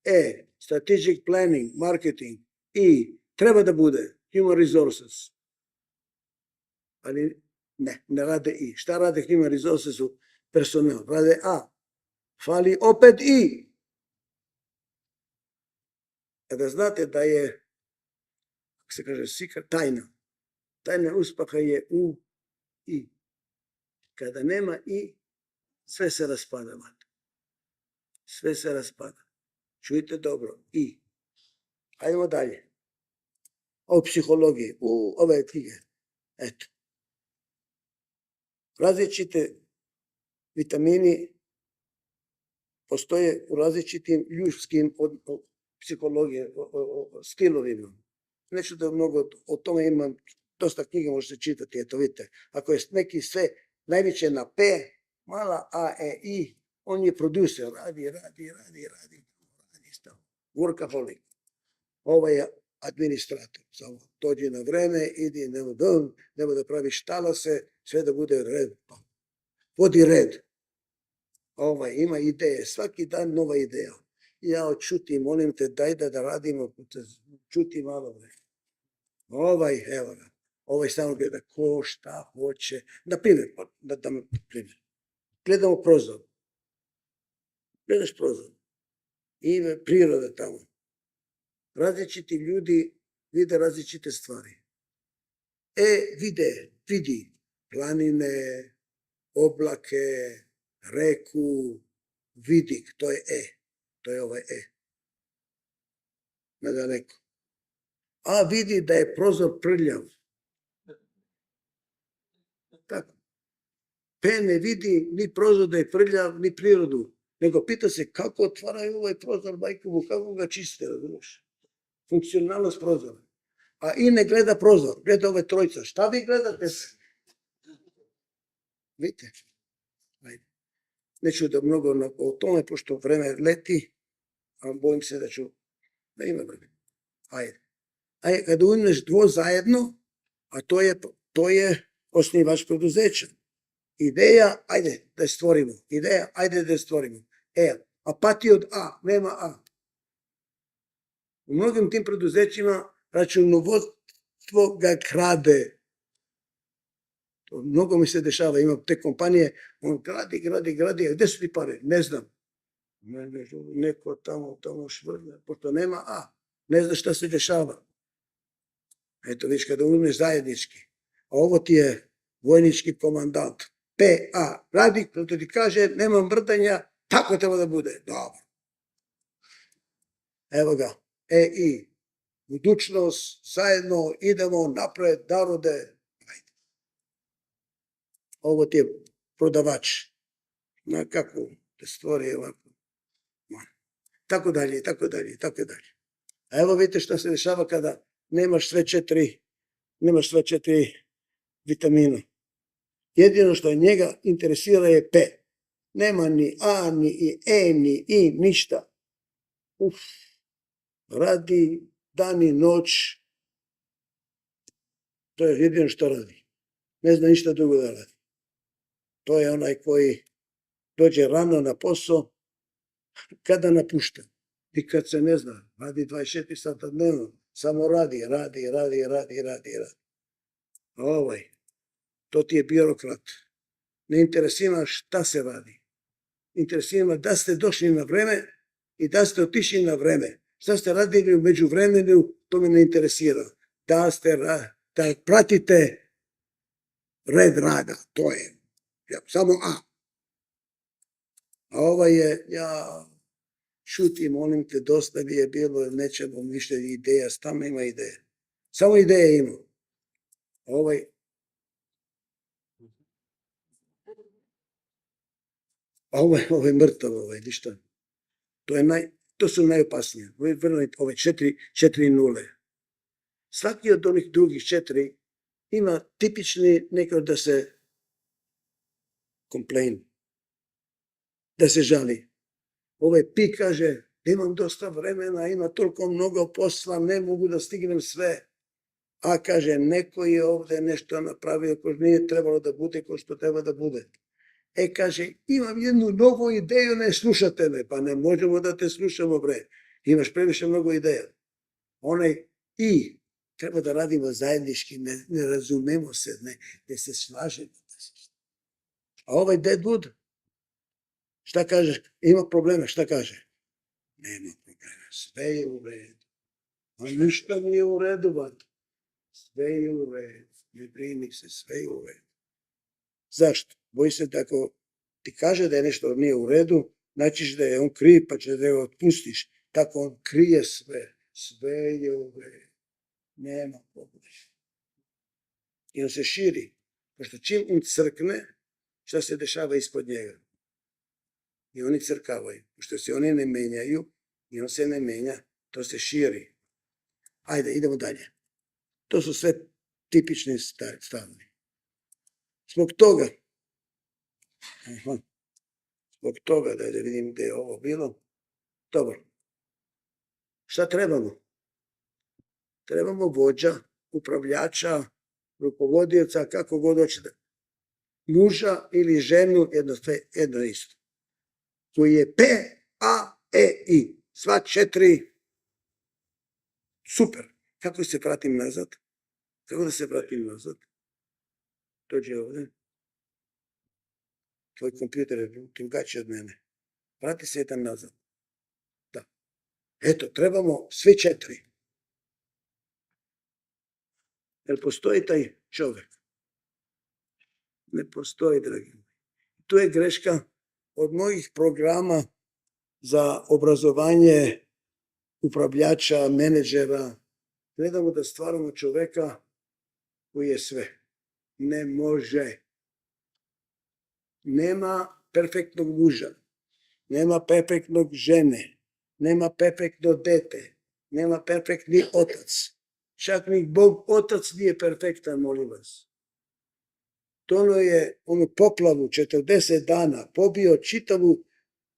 E. Strategic planning, marketing. I. Treba da bude human resources. Ali ne rade I. Šta rade human resources u personal? Rade A. Fali opet I. Kada znate da je, kako se kaže, secret, tajna uspeha je u I. Kada nema I, sve se raspada. Sve se raspada. Čujte dobro, I. Hajdemo dalje. O psihologiji, u ove knjige. Eto. Različite vitamini postoje u različitim ljudskim psihologije, stilovima. Neću da mnogo o tome imam, dosta knjiga možete čitati, eto vidite. Ako je neki sve najveće na P, mala A, E, I, on je producer, radi. Workaholic. Ovo je administrator. Samo dođe na vreme, idi, nema da praviš talase, sve da bude red. Vodi red. Ima ideje, svaki dan nova ideja. Ja čuti, molim te, daj da radimo, čuti malo. Evo ga. Samo gleda ko šta hoće. Na primjer, gledamo prozor. Gledaš prozor. Ima priroda tamo. Različiti ljudi vide različite stvari. Vidi planine, oblake, reku, vidik, to je to je ovaj Ne da neko. A vidi da je prozor prljav. Tako. P ne vidi ni prozor da je prljav, ni prirodu. Nego pita se kako otvaraju ovaj prozor, majkovu, kako ga čiste, razumiješ? Funkcionalnost prozora. A I ne gleda prozor, gleda ove trojica. Šta vi gledate? Vidite? Neću da mnogo o tome, pošto vreme leti, a bojim se da ću, da ima vreme. Ajde. A kada uzmeš dvo zajedno, a to je osnivač preduzeća. Ideja, ajde da je stvorimo. Ideja, ajde da je stvorimo. A pati od A, nema A. U mnogim tim preduzećima računovodstvo ga krade. Mnogo mi se dešava, ima te kompanije, on gradi, a gde su ti pare? Ne znam. Neko tamo švrlja, pošto nema A. Ne zna šta se dešava. Eto, viš, kada uzmeš zajednički, a ovo ti je vojnički komandant, PA, radi, to ti kaže, nema mrdanja, tako treba da bude. Dobro. Evo ga, EI, budućnost, zajedno, idemo napred, narode. Ovo ti je prodavač. Na kako te stvori ovako. Tako dalje. A evo vidite šta se dešava kada nemaš sve četiri vitamina. Jedino što njega interesira je P. Nema ni A, ni E, ni I, ništa. Radi dan i noć. To je jedino što radi. Ne zna ništa drugo da radi. To je onaj koji dođe rano na posao, kada napušta. I kad se ne zna, radi 24 sata dnevno, samo radi. To ti je birokrat. Ne interesira šta se radi. Interesira da ste došli na vreme i da ste otišli na vreme. Šta ste radili među vremenu, to me ne interesira. Da pratite red rada, to je. Samo A. A ja šutim, molim te, dosta bi je bilo, nećemo više ideja, tamo ima ideje. Samo ideje ima. Ovo je mrtav, ništa. To su najopasnije. Ove 4 nule. Svaki od onih drugih 4 ima tipični neko da se complain, da se žali. Pi kaže, imam dosta vremena, ima toliko mnogo posla, ne mogu da stignem sve. A kaže, neko je ovde nešto napravio ko nije trebalo da bude, ko što treba da bude. Kaže, imam jednu novu ideju, ne slušate me. Pa ne možemo da te slušamo, bre. Imaš previše mnogo ideja. I treba da radimo zajednički, ne razumemo se, ne se slažemo. A Deadwood, šta kažeš? Ima problema, šta kaže? Nema problema, sve je u redu. A ništa nije u redu, bat. Sve je u redu. Ne brini se, sve je u redu. Zašto? Boji se da ako ti kaže da je nešto nije u redu, značiš da je on kriv pa će da ga otpustiš. Tako on krije sve. Sve je u redu. Nema problema. I on se širi. Pošto čim on crkne, šta se dešava ispod njega? I oni crkavaju. Pošto se oni ne menjaju i on se ne menja, to se širi. Ajde, idemo dalje. To su sve tipični stavovi. Zbog toga, da vidim gde je ovo bilo. Dobro. Šta trebamo? Trebamo vođa, upravljača, rukovodioca, kako god hoćete. Muža ili ženu, jedno isto. Koji je P, A, E, I. Sva 4. Super. Kako se vratim nazad? Kako da se vratim nazad? Dođe ovde. Tvoj kompjuter je drugačiji od mene. Vrati se jedan nazad. Da. Eto, trebamo svi 4. Jel postoji taj čovek? Ne postoji, dragi. Tu je greška od mnogih programa za obrazovanje upravljača, menadžera. Gledamo da stvaramo čoveka koji je sve. Ne može. Nema perfektnog muža. Nema perfektnog žene. Nema perfektno dete. Nema perfektni otac. Čak ni Bog otac nije perfektan, molim vas. Tono je onu poplavu 40 dana pobio,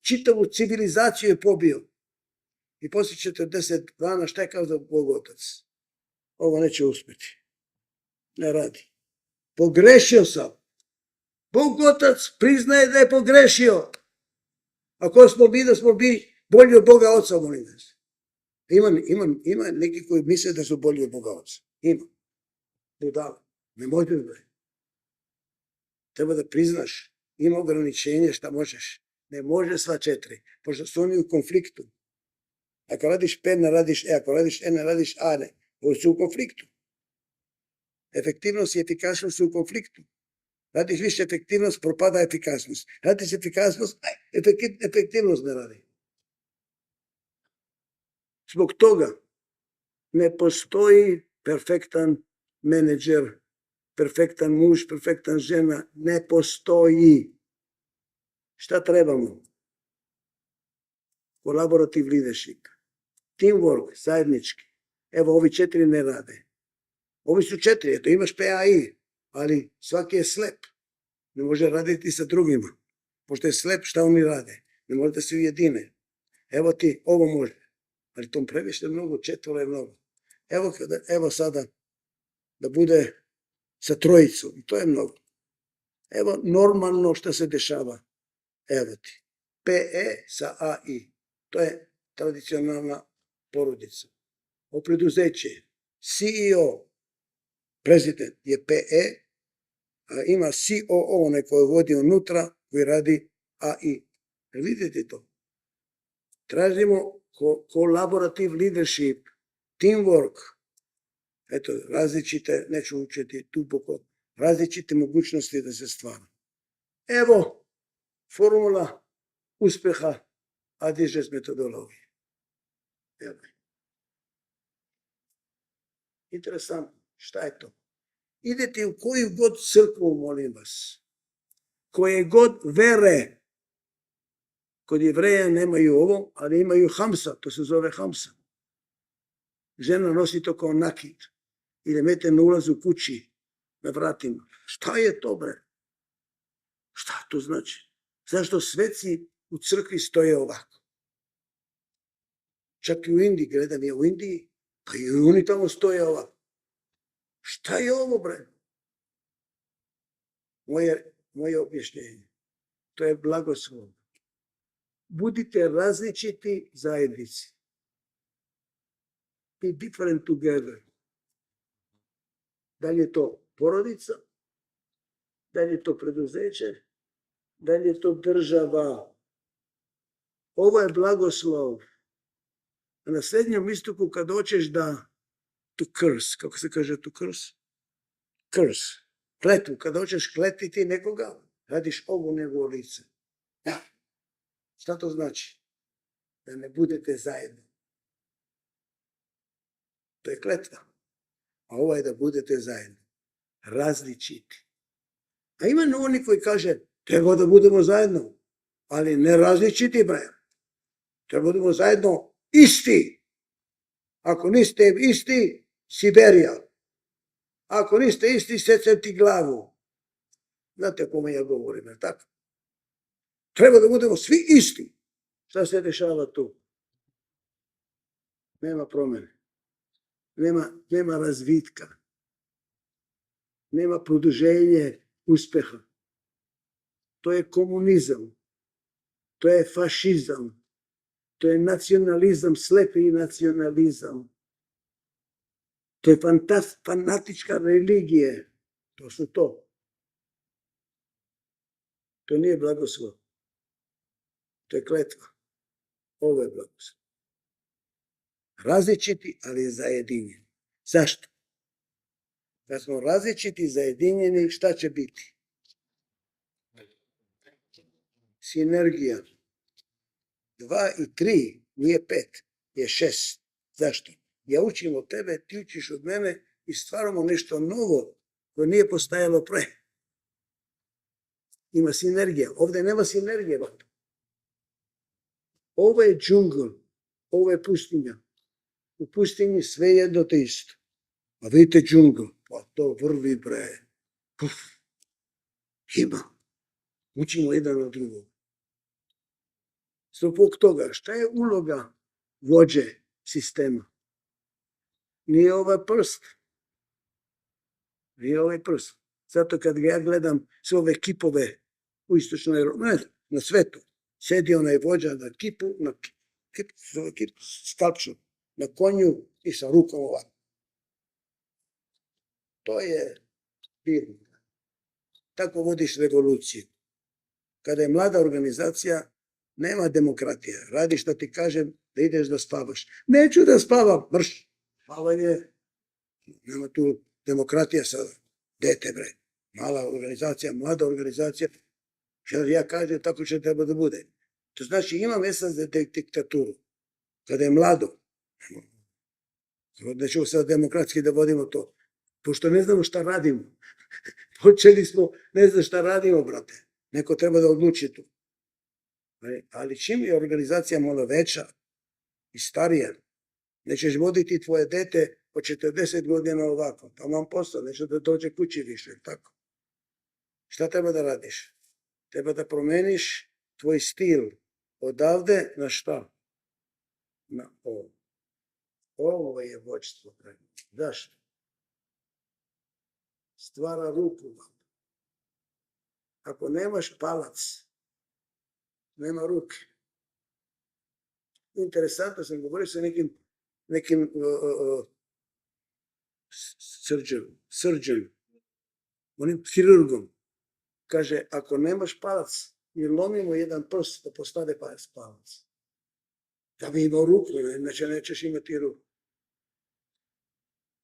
čitavu civilizaciju je pobio. I poslije 40 dana šta je kao za Bog otac? ovo neće uspjeti. Ne radi. Pogrešio sam. Bog Otac priznaje da je pogrešio. A ko smo mi da smo mi bolji od Boga Oca, molim vas? Ima neki koji misle da su bolji od Boga Oca. Ima. Budala. Ne možeš da. Treba da priznaš. Ima ograničenje šta možeš. Ne može sva 4. Pošto su oni u konfliktu. Ako radiš P, ne radiš E. Ako radiš E, ne radiš A. Ne. Oni su u konfliktu. Efektivnost i efikasnost su u konfliktu. Radiš više efektivnost, propada efikasnost. Radiš efikasnost, efektivnost ne radi. Zbog toga ne postoji perfektan menadžer, perfektan muž, perfektan žena. Ne postoji. Šta trebamo? Collaborative leadership. Teamwork, zajednički. Evo, ovi 4 ne rade. Ovi su 4, eto imaš PAI, ali svaki je slep. Ne može raditi sa drugima. Pošto je slep, šta oni rade? Ne može da se ujedine. Evo ti, ovo može. Ali tom previše mnogo, 4 je mnogo. Evo sada da bude sa 3, i to je mnogo. Evo normalno što se dešava. Evo ti. PE sa AI. To je tradicionalna porodica. O preduzeće. CEO, prezident je PE, a ima COO, neko je vodi unutra, koji radi AI. Vidite to. Tražimo collaborative leadership, teamwork. Eto, različite, neću učiti duboko, različite mogućnosti da se stvara. Evo, formula uspeha Adižes metodologije. Evo. Interesantno. Šta je to? Idete u koju god crkvu, molim vas. Koje god vere. Kod Jevreja nemaju ovo, ali imaju hamsa, to se zove hamsa. Žena nosi to kao nakit. Ili mete na ulazu kući, na vratima. Šta je to, bre? Šta to znači? Zašto sveci u crkvi stoje ovako? Čak i u Indiji, gledam je u Indiji, pa i oni tamo stoje ovako. Šta je ovo, bre? Moje objašnjenje. To je blagoslov. Budite različiti zajednici. Be different together. Da li je to porodica? Da li je to preduzeće? Da li je to država? Ovo je blagoslov. A na Srednjem istoku kad hoćeš da to curse, kako se kaže to curse? Curse. Kletvu. Kad hoćeš kletiti nekoga, radiš ovo njegovo lice. Ja. Šta to znači? Da ne budete zajedno. To je kletva. A ovo je da budete zajedno. Različiti. A ima oni koji kaže, treba da budemo zajedno, ali ne različiti, bre. Treba da budemo zajedno isti. Ako niste isti, Siberija. Ako niste isti, secem ti glavu. Znate o kome ja govorim, je tako? Treba da budemo svi isti. Šta se dešava tu? Nema promjene. Nema razvitka. Nema produženje uspeha. To je komunizam. To je fašizam. To je nacionalizam, slepi nacionalizam. To je fanatička religija. To su to. To nije blagoslov. To je kletva. Ovo je blagoslov. Različiti, ali zajedinjeni. Zašto? Kad smo različiti, zajedinjeni, šta će biti? Sinergija. 2 i 3 nije 5, je 6. Zašto? Ja učim od tebe, ti učiš od mene i stvaramo nešto novo koje nije postajalo pre. Ima sinergija. Ovdje nema sinergije. Ovo je džungl, ovo je pustinja. U pustinji sve je jedno te isto. A vidite džungl, pa to vrvi, bre. Puf. Ima. Učimo jedan od drugog. Zbog toga, šta je uloga vođe sistema? nije ovaj prst. Nije ovaj prst. Zato kad ja gledam sve ove kipove u istočnoj Europi, na svetu, sedi onaj vođa na kipu, skalpšu, na konju i sa rukom ovako. To je divno. Tako vodiš revoluciju. Kada je mlada organizacija, nema demokratije. Radi što ti kažem da ideš da spavaš. Neću da spavam, mrš. Spavanje, nema tu demokratija sada. Dete bre. Mala organizacija, mlada organizacija. Što ja kažem, tako će treba da bude. To znači ima mjesta za diktaturu. Kada je mlado, nećemo sad demokratski da vodimo to. Pošto ne znamo šta radimo. Počeli smo, ne znam šta radimo, brate. Neko treba da odluči tu. Ali čim je organizacija malo veća i starija, nećeš voditi tvoje dete po 40 godina ovako. Pa mam posao, neće da dođe kući više, tako. Šta treba da radiš? Treba da promeniš tvoj stil odavde na šta? Na ovo. Ovo je vođstvo. Zašto? Stvara ruku. Ako nemaš palac, nema ruke. Interesantno sam govorio sa nekim surgeon, onim hirurgom. Kaže, ako nemaš palac, mi lomimo jedan prst da postane palac. Da bi imao ruku, inače nećeš imati ruku.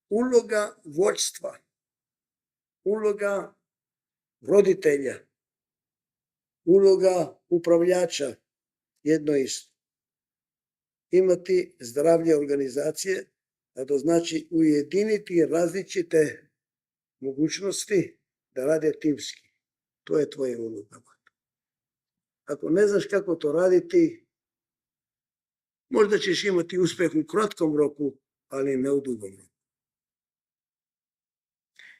Uloga vođstva, uloga roditelja, uloga upravljača, jedno isto. Imati zdravlje organizacije, a to znači ujediniti različite mogućnosti da rade timski. To je tvoja uloga. Ako ne znaš kako to raditi, možda ćeš imati uspeh u kratkom roku, ali ne u dugom roku.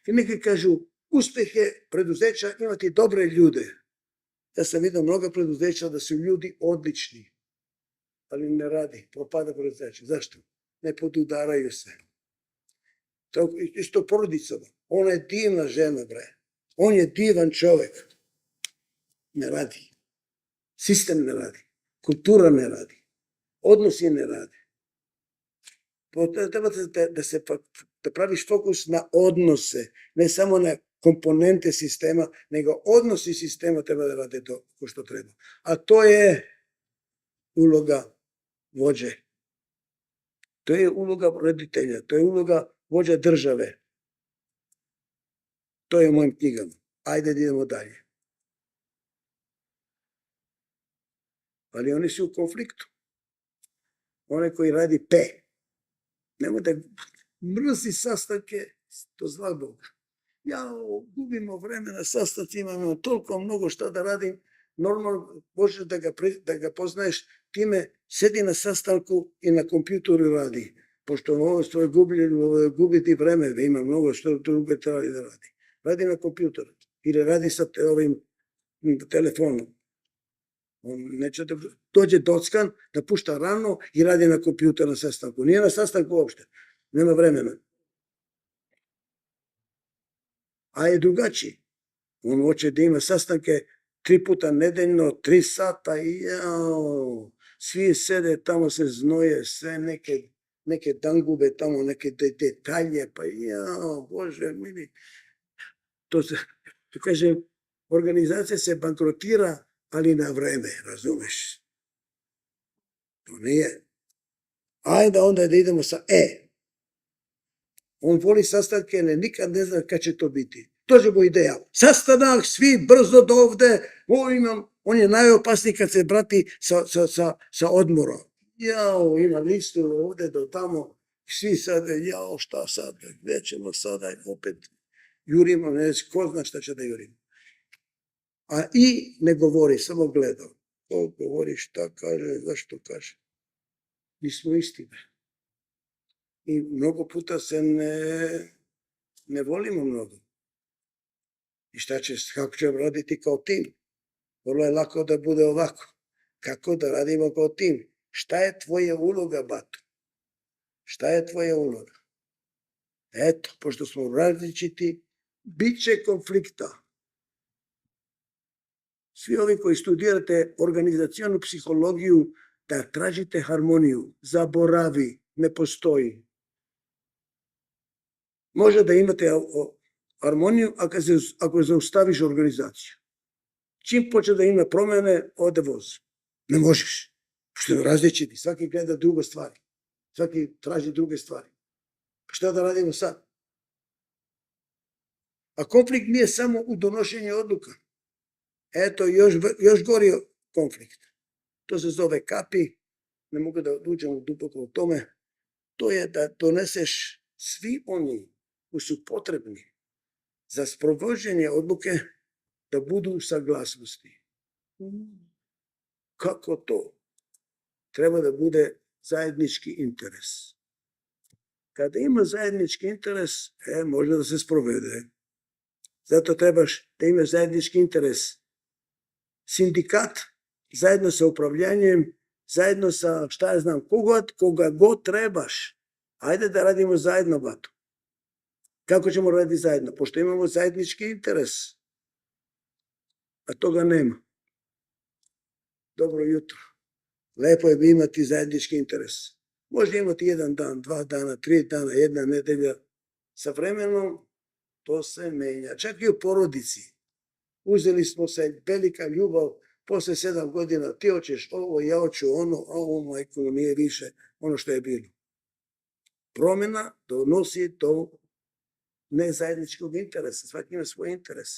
I neki kažu, uspeh je preduzeća imati dobre ljude. Ja sam vidio mnogo preduzeća da su ljudi odlični, ali ne radi, propada preduzeća. Zašto? Ne podudaraju se. To isto porodicama. Ona je divna žena, bre. On je divan čovjek. Ne radi. Sistem ne radi. Kultura ne radi. Odnosi ne radi. Treba da praviš fokus na odnose, ne samo na komponente sistema, nego odnosi sistema treba da rade to ko što treba. A to je uloga vođe. To je uloga roditelja, to je uloga vođa države. To je u mojim knjigama. Ajde da idemo dalje. Ali oni su u konfliktu. Onaj koji radi P. Nemoj da mrzi sastanke, to zna Boga. Ja gubimo vreme na sastancima, imam toliko mnogo šta da radim, normalno možeš da ga poznaješ, time sedi na sastanku i na kompjuteru radi. Pošto ovo što je gubiti vreme, ima mnogo što drugo treba da radi. Radi na kompjuteru ili radi sa ovim telefonom. On neće da dođe dockan, da pušta rano i radi na kompjuter na sastanku. Nije na sastanku uopšte. Nema vremena. A je drugačiji. On hoće da ima sastanke 3 puta nedeljno, 3 sata i jao, svi sede tamo se znoje, sve neke dangube tamo, neke detalje, pa jao, Bože mili. To kaže, organizacija se bankrotira, ali na vreme, razumeš? To nije. Ajde onda da idemo sa E. On voli sastanke, nikad ne zna kad će to biti. Dođe mu ideja. Sastanak, svi brzo do ovde. On je najopasniji kad se brati sa odmorom. Jao, ima listu ovde do tamo. Svi sad, jao, šta sad? Gde ćemo sada? Opet jurimo, ne znam, ko zna šta će da jurimo. A i ne govori, samo gleda. To govori šta kaže, zašto kaže. Nismo istine. I mnogo puta se ne volimo mnogo. I kako ćemo raditi kao tim? Vrlo je lako da bude ovako. Kako da radimo kao tim? Šta je tvoja uloga, bato? Šta je tvoja uloga? Eto, pošto smo različiti, bit će konflikta. Svi ovi koji studirate organizacionu psihologiju, da tražite harmoniju, zaboravi, ne postoji. Može da imate harmoniju ako zaustaviš organizaciju. Čim počne da ima promene, ode voz. Ne možeš. Što je različiti, svaki gleda drugo stvari. Svaki traži druge stvari. Pa šta da radimo sad? A konflikt nije samo u donošenju odluka. Eto, još gori konflikt. To se zove kapi, ne mogu da uđem duboko u tome. To je da doneseš svi oni koji su potrebni za sprovođenje odluke da budu u saglasnosti. Kako to? Treba da bude zajednički interes. Kada ima zajednički interes, može da se sprovede. Zato trebaš da imaš zajednički interes. Sindikat, zajedno sa upravljanjem, zajedno sa, šta ja znam, koga god trebaš. Ajde da radimo zajedno, bato. Kako ćemo raditi zajedno? Pošto imamo zajednički interes. A toga nema. Dobro jutro. Lepo je imati zajednički interes. Može imati 1 dan, 2 dana, 3 dana, 1 nedelja. Sa vremenom to se menja. Čak i u porodici. Uzeli smo se, velika ljubav, posle 7 godina ti hoćeš ovo, ja hoću ono, a ovo majko nije više ono što je bilo. Promjena donosi do nezajedničkog interesa. Svaki ima svoj interes.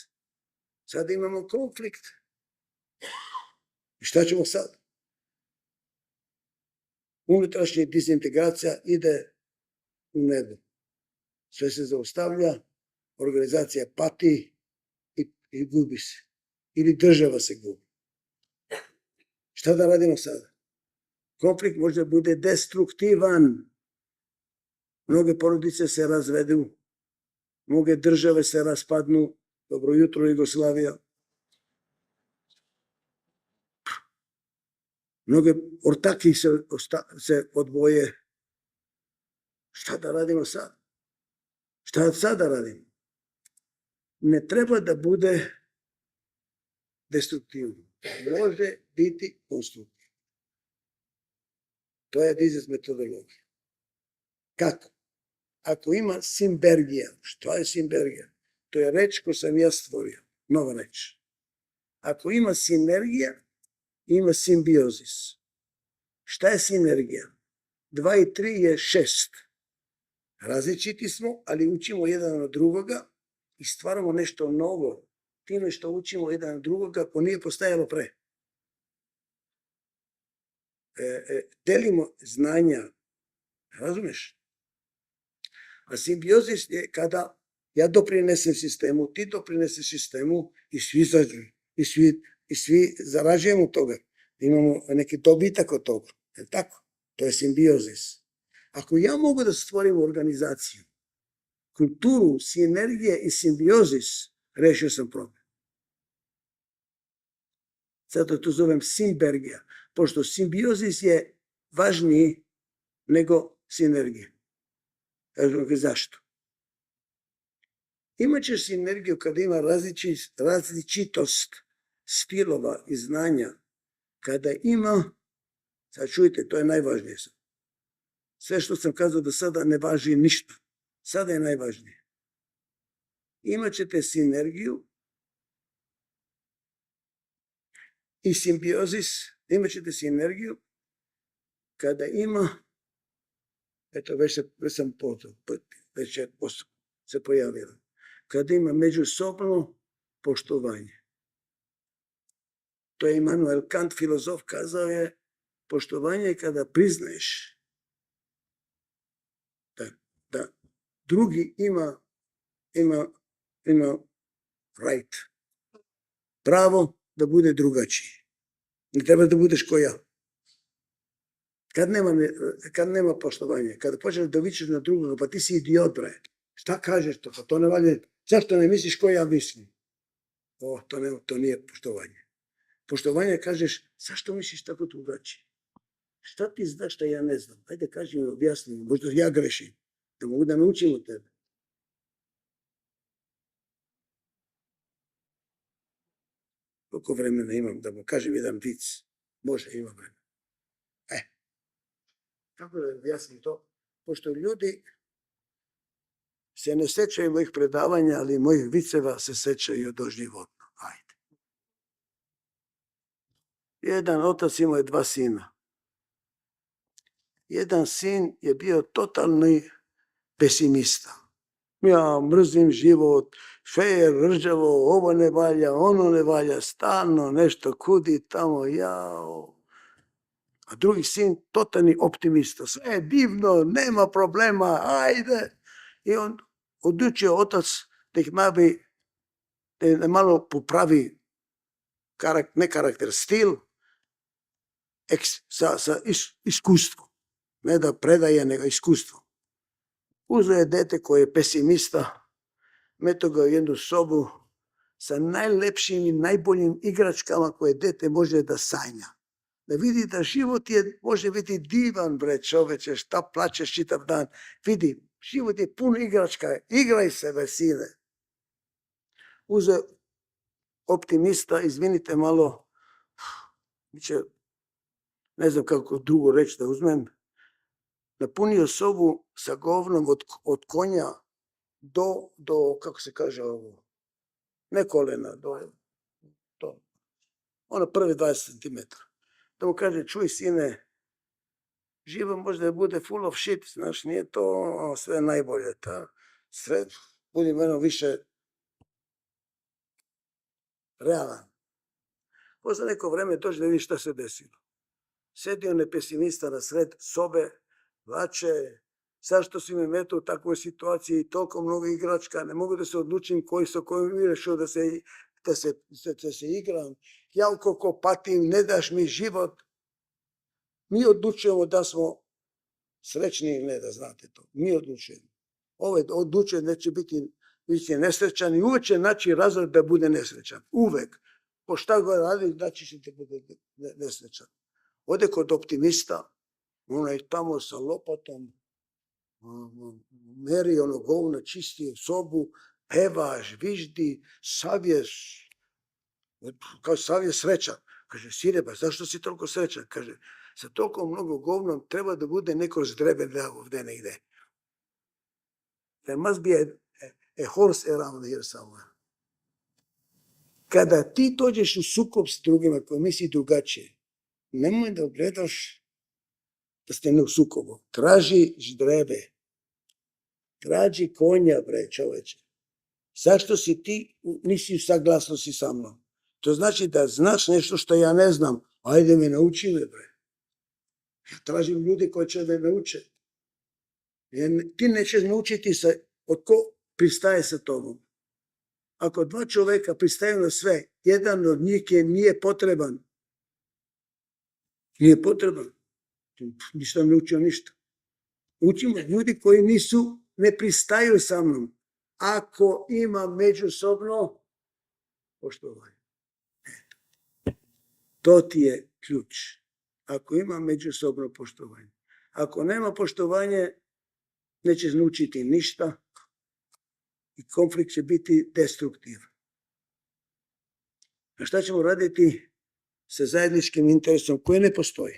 Sad imamo konflikt. I šta ćemo sad? Unutrašnja disintegracija ide u nebo. Sve se zaustavlja, organizacija pati i gubi se. Ili država se gubi. Šta da radimo sada? Konflikt može bude destruktivan. Mnoge porodice se razvedu, mnoge države se raspadnu. Dobro jutro, Jugoslavija. Mnoge ortaki se odvoje. Šta da radimo sad? Šta sad da radimo? Ne treba da bude destruktivno. Može biti konstruktivno. To je biznis metodologija. Kako? Ako ima simbergija, što je simbergija? To je reč koju sam ja stvorio, nova reč. Ako ima sinergija, ima simbiozis. Šta je sinergija? 2 i 3 je 6. Različiti smo, ali učimo jedan od drugoga i stvaramo nešto novo. Time što učimo jedan od drugoga, ko nije postajalo pre. Delimo znanja. Razumeš? A simbiozis je kada ja doprinesem sistemu, ti doprineseš sistemu i svi zarađujemo toga. Imamo neki dobitak od toga. Je tako? To je simbiozis. Ako ja mogu da stvorim organizaciju, kulturu, sinergije i simbiozis, rešio sam problem. Zato to zovem simbergija, pošto simbiozis je važniji nego sinergija. Zašto? Imaćeš sinergiju kada ima različitost stilova i znanja. Kada ima, sad čujte, to je najvažnije. Sve što sam kazao do sada ne važi ništa. Sada je najvažnije. Imaćete sinergiju i simbiozis, imaćete sinergiju kada ima, eto već sam već je se pojavilo, kada ima međusobno poštovanje. To je Immanuel Kant, filozof, kazao je, poštovanje je kada priznaješ da drugi ima right, pravo da bude drugačiji. Ne treba da budeš ko ja. Kad nema poštovanja, kada počneš da vičeš na drugoga, pa ti si idiot, bre. Šta kažeš to? Pa to ne valja. Zašto ne misliš ko ja mislim? To nije poštovanje. Poštovanje kažeš, zašto misliš tako drugačije? Šta ti znaš šta ja ne znam? Ajde kaži mi, objasni mi, možda ja grešim. Da mogu da naučim od tebe. Koliko vremena imam da mu kažem jedan vic? Može, ima vremena. Kako da objasnim to? Pošto ljudi se ne sećaju mojih predavanja, ali mojih viceva se sećaju doživotno. Ajde. Jedan otac imao je 2 sina. Jedan sin je bio totalni pesimista. Ja mrzim život, sve je rđavo, ovo ne valja, ono ne valja, stalno nešto kudi tamo, jao. A drugi sin, totalni optimista, sve je divno, nema problema, ajde. I on odlučio otac da ih da malo popravi ne karakter, stil sa iskustvom. Ne da predaje, nego iskustvo. Uzeo je dete koje je pesimista, meto ga u jednu sobu sa najlepšim i najboljim igračkama koje dete može da sanja. Da vidi da život može biti divan, bre čoveče, šta plačeš čitav dan. Vidi, život je pun igračka, igraj se, bre sine. Uzeo optimista, izvinite malo, ne znam kako drugo reći da uzmem, napunio sobu sa govnom od konja do kako se kaže ovo, ne kolena, do ono prve 20 cm. Da mu kaže, čuj sine, živo možda bude full of shit, znaš, nije to sve najbolje, budi meno više realan. Posle neko vreme dođe da vidi šta se desilo. Sedi on je pesimista na sred sobe, plače, zašto si me metao u takvoj situaciji, toliko mnogo igračka, ne mogu da se odlučim koji mi rešio da se igram, ja koliko patim, ne daš mi život. Mi odlučujemo da smo srećni ili ne, da znate to. Mi odlučujemo. Ovo odlučuje da će biti nesrećan i uvek će naći razlog da bude nesrećan. Uvek. Po šta ga radi, znači će te bude nesrećan. Ode kod optimista, onaj tamo sa lopatom, meri ono govna, čisti sobu, peva, žviždi, sav je srećan. Kaže, sine, ba, zašto si toliko srećan? Kaže, sa toliko mnogo govnom treba da bude neko zdreben ovde negde. There must be a horse around here somewhere. Kada ti dođeš u sukob s drugima koji misli drugačije, nemoj da gledaš da ste ne u sukobu. Traži ždrebe. Traži konja, bre, čoveče. Zašto si ti nisi u saglasnosti sa mnom? To znači da znaš nešto što ja ne znam. Ajde me nauči me, bre. Ja tražim ljude koji će me nauče. Ti nećeš naučiti od ko pristaje sa tobom. Ako 2 čoveka pristaju na sve, jedan od njih nije potreban. Nije potreban. Ništa ne učio ništa. Učimo ljudi koji ne pristaju sa mnom. Ako ima međusobno poštovanje. To ti je ključ. Ako ima međusobno poštovanje. Ako nema poštovanje, nećeš naučiti ništa i konflikt će biti destruktivan. A šta ćemo raditi sa zajedničkim interesom koji ne postoji?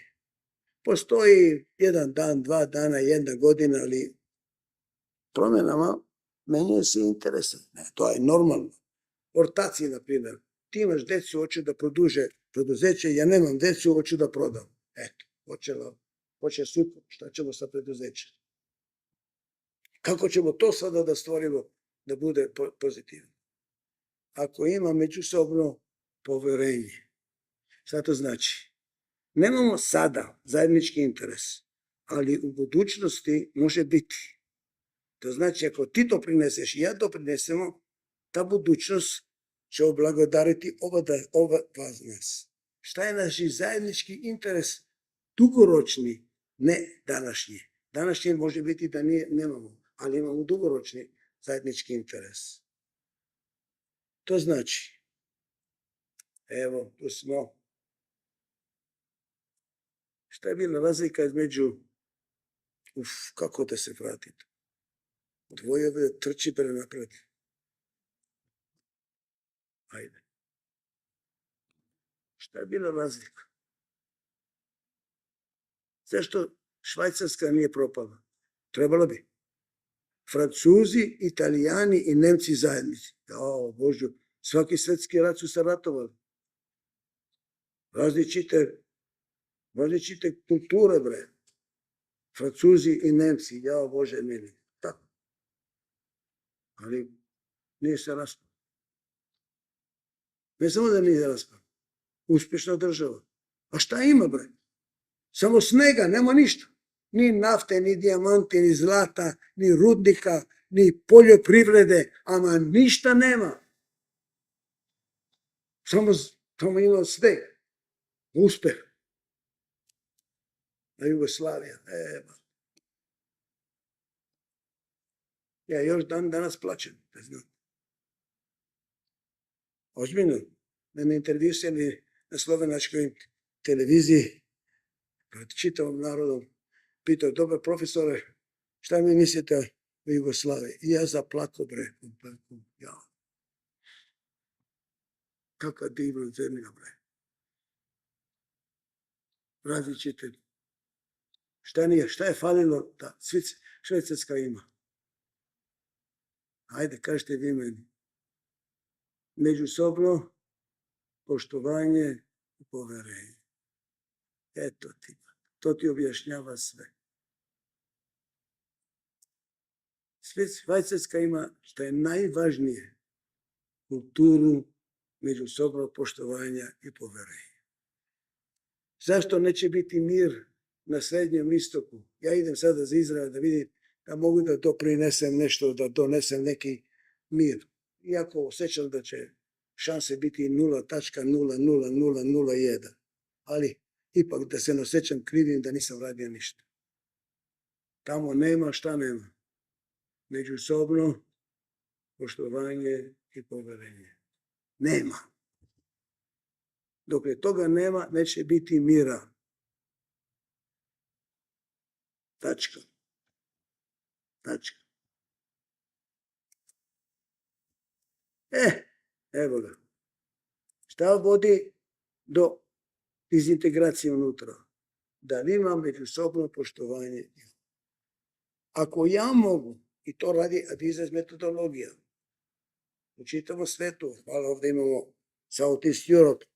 Postoji 1 dan, 2 dana, 1 godina, ali promjenama menjaju se interese. Ne, to je normalno. Ortaci, na primjer, ti imaš decu, hoću da produže preduzeće, ja nemam decu, hoću da prodam. Eto, hoće sutra, šta ćemo sa preduzećem? Kako ćemo to sada da stvorimo da bude pozitivno? Ako ima međusobno poverenje. Šta to znači? Nemamo sada zajednički interes, ali u budućnosti može biti. To znači, ako ti doprineseš i ja doprinesemo, ta budućnost će oblagodariti oba nas. Šta je naš zajednički interes? Dugoročni, ne današnji. Današnji može biti da nemamo, ali imamo dugoročni zajednički interes. To znači, evo, tu smo. Šta je bila razlika između, kako da se vratite? Dvojeve trči pre napred. Ajde. Šta je bila razlika? Zašto Švajcarska nije propala? Trebalo bi. Francuzi, Italijani i Nemci zajednici. O Božju, svaki svetski rat su se ratovali. Različite kulture, bre. Francuzi i Nemci, jao Bože mili. Tako. Ali nije se raspao. Ne samo da nije raspao. Uspješna država. A šta ima, bre? Samo snega, nema ništa. Ni nafte, ni dijamanti, ni zlata, ni rudnika, ni poljoprivrede, ama ništa nema. Samo ima sneg. Uspeh. Na Jugoslavija. Ja još danas plaćem. Ne znam. Ozbiljno. Mene intervjusali na slovenačkoj televiziji pred čitavom narodom. Pitao, dobar profesore, šta mi mislite o Jugoslaviji? I ja zaplako, bre. Ja. Kakva divna zemlja, bre. Različite. Šta je falilo da Švajcarska ima? Ajde, kažete vi meni. Međusobno poštovanje i poverenje. Eto ti. To ti objašnjava sve. Švajcarska ima, što je najvažnije, kulturu međusobnog poštovanja i poverenja. Zašto neće biti mir na Srednjem istoku? Ja idem sada za Izrael da vidim da mogu da doprinesem nešto, da donesem neki mir. Iako osjećam da će šanse biti 0.00001. Ali ipak da se ne osjećam krivim da nisam radio ništa. Tamo nema šta nema. Međusobno poštovanje i poverenje. Nema. Dok toga nema, neće biti mira. Tačka. Evo ga. Šta vodi do dezintegracije unutra? Da nema međusobno poštovanje. Ako ja mogu, i to radi Adizes metodologija, u čitavom svetu, hvala, ovdje imamo Southeast Europe,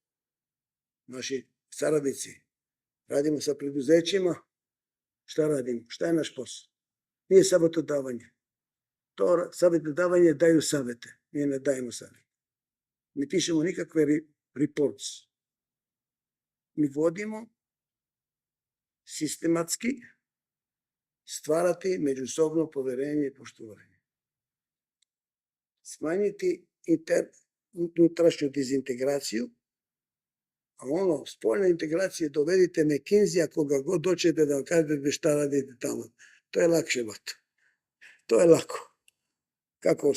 naši saradnici, radimo sa preduzećima, šta radimo? Šta je naš posao? Nije savjetodavanje. To savjetodavanje daju savjete, mi ne dajemo savjete. Mi pišemo nikakve reports. Mi vodimo sistematski stvarati međusobno poverenje i poštovanje. Smanjiti unutrašnju dezintegraciju, a spoljne integracije dovedite McKinsey, koga god doćete da vam kažete šta radite tamo. To je lakše, to je lako. Kako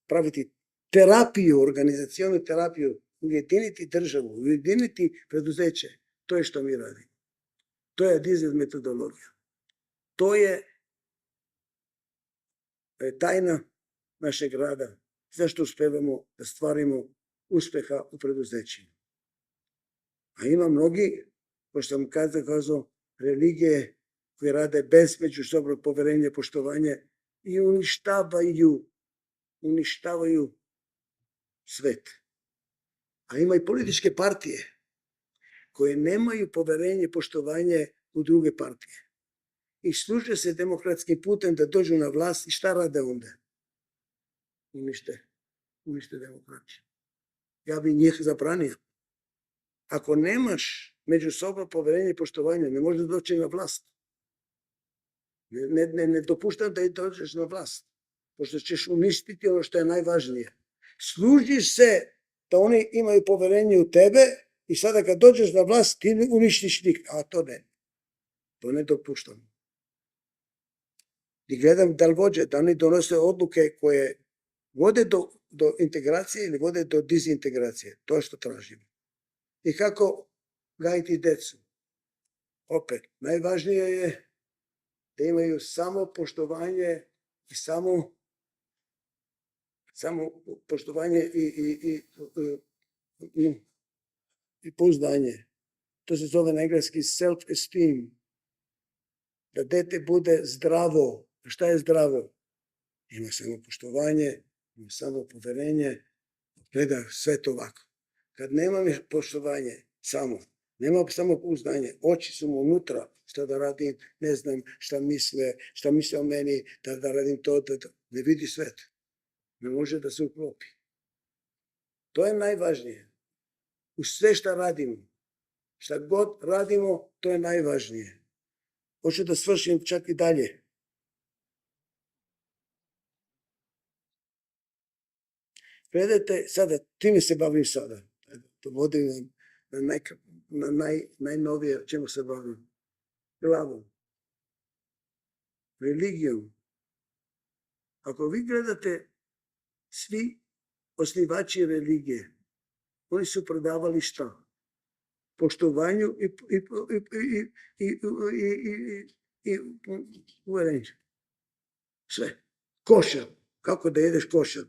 praviti terapiju, organizacijonu terapiju, ujediniti državu, ujediniti preduzeće, to je što mi radimo. To je Adizes metodologija. To je tajna našeg rada. Zašto uspevamo da stvarimo uspeha u preduzećima. A ima mnogi, ko što sam kazao, religije koje rade bez međusobnog poverenja, poštovanja i uništavaju svet. A ima i političke partije koje nemaju poverenje, poštovanje u druge partije. I služe se demokratskim putem da dođu na vlast i šta rade onda? Unište demokraciju. Ja bi njih zabranio. Ako nemaš međusobno poverenje i poštovanje, ne možeš doći na vlast. Ne dopuštam da dođeš na vlast, pošto ćeš uništiti ono što je najvažnije. Služiš se da oni imaju poverenje u tebe i sada kad dođeš na vlast ti uništiš njih, a to ne. To ne dopuštam. I gledam da li vođe, da oni donose odluke koje vode do integracije ili vode do dizintegracije. To je što tražimo. I kako gajiti decu? Opet, najvažnije je da imaju samo poštovanje i samo poštovanje i pouzdanje. To se zove na engleski self-esteem. Da dete bude zdravo. Šta je zdravo? Ima samopoštovanje, ima samopoverenje, gleda sve to ovako. Kad nema poštovanje samo, nema samopouzdanje, oči su mu unutra, šta da radim, ne znam šta misle o meni, da radim to, ne vidi svet. Ne može da se uklopi. To je najvažnije. U sve šta radimo, šta god radimo, to je najvažnije. Hoću da svršim čak i dalje. Gledajte, sada, time se bavim sada. To vodim na najnovije, čemu se bavim? Glavom. Religijom. Ako vi gledate, svi osnivači religije, oni su prodavali šta? Poštovanju i uverenju. Sve. Košar. Kako da jedeš košar?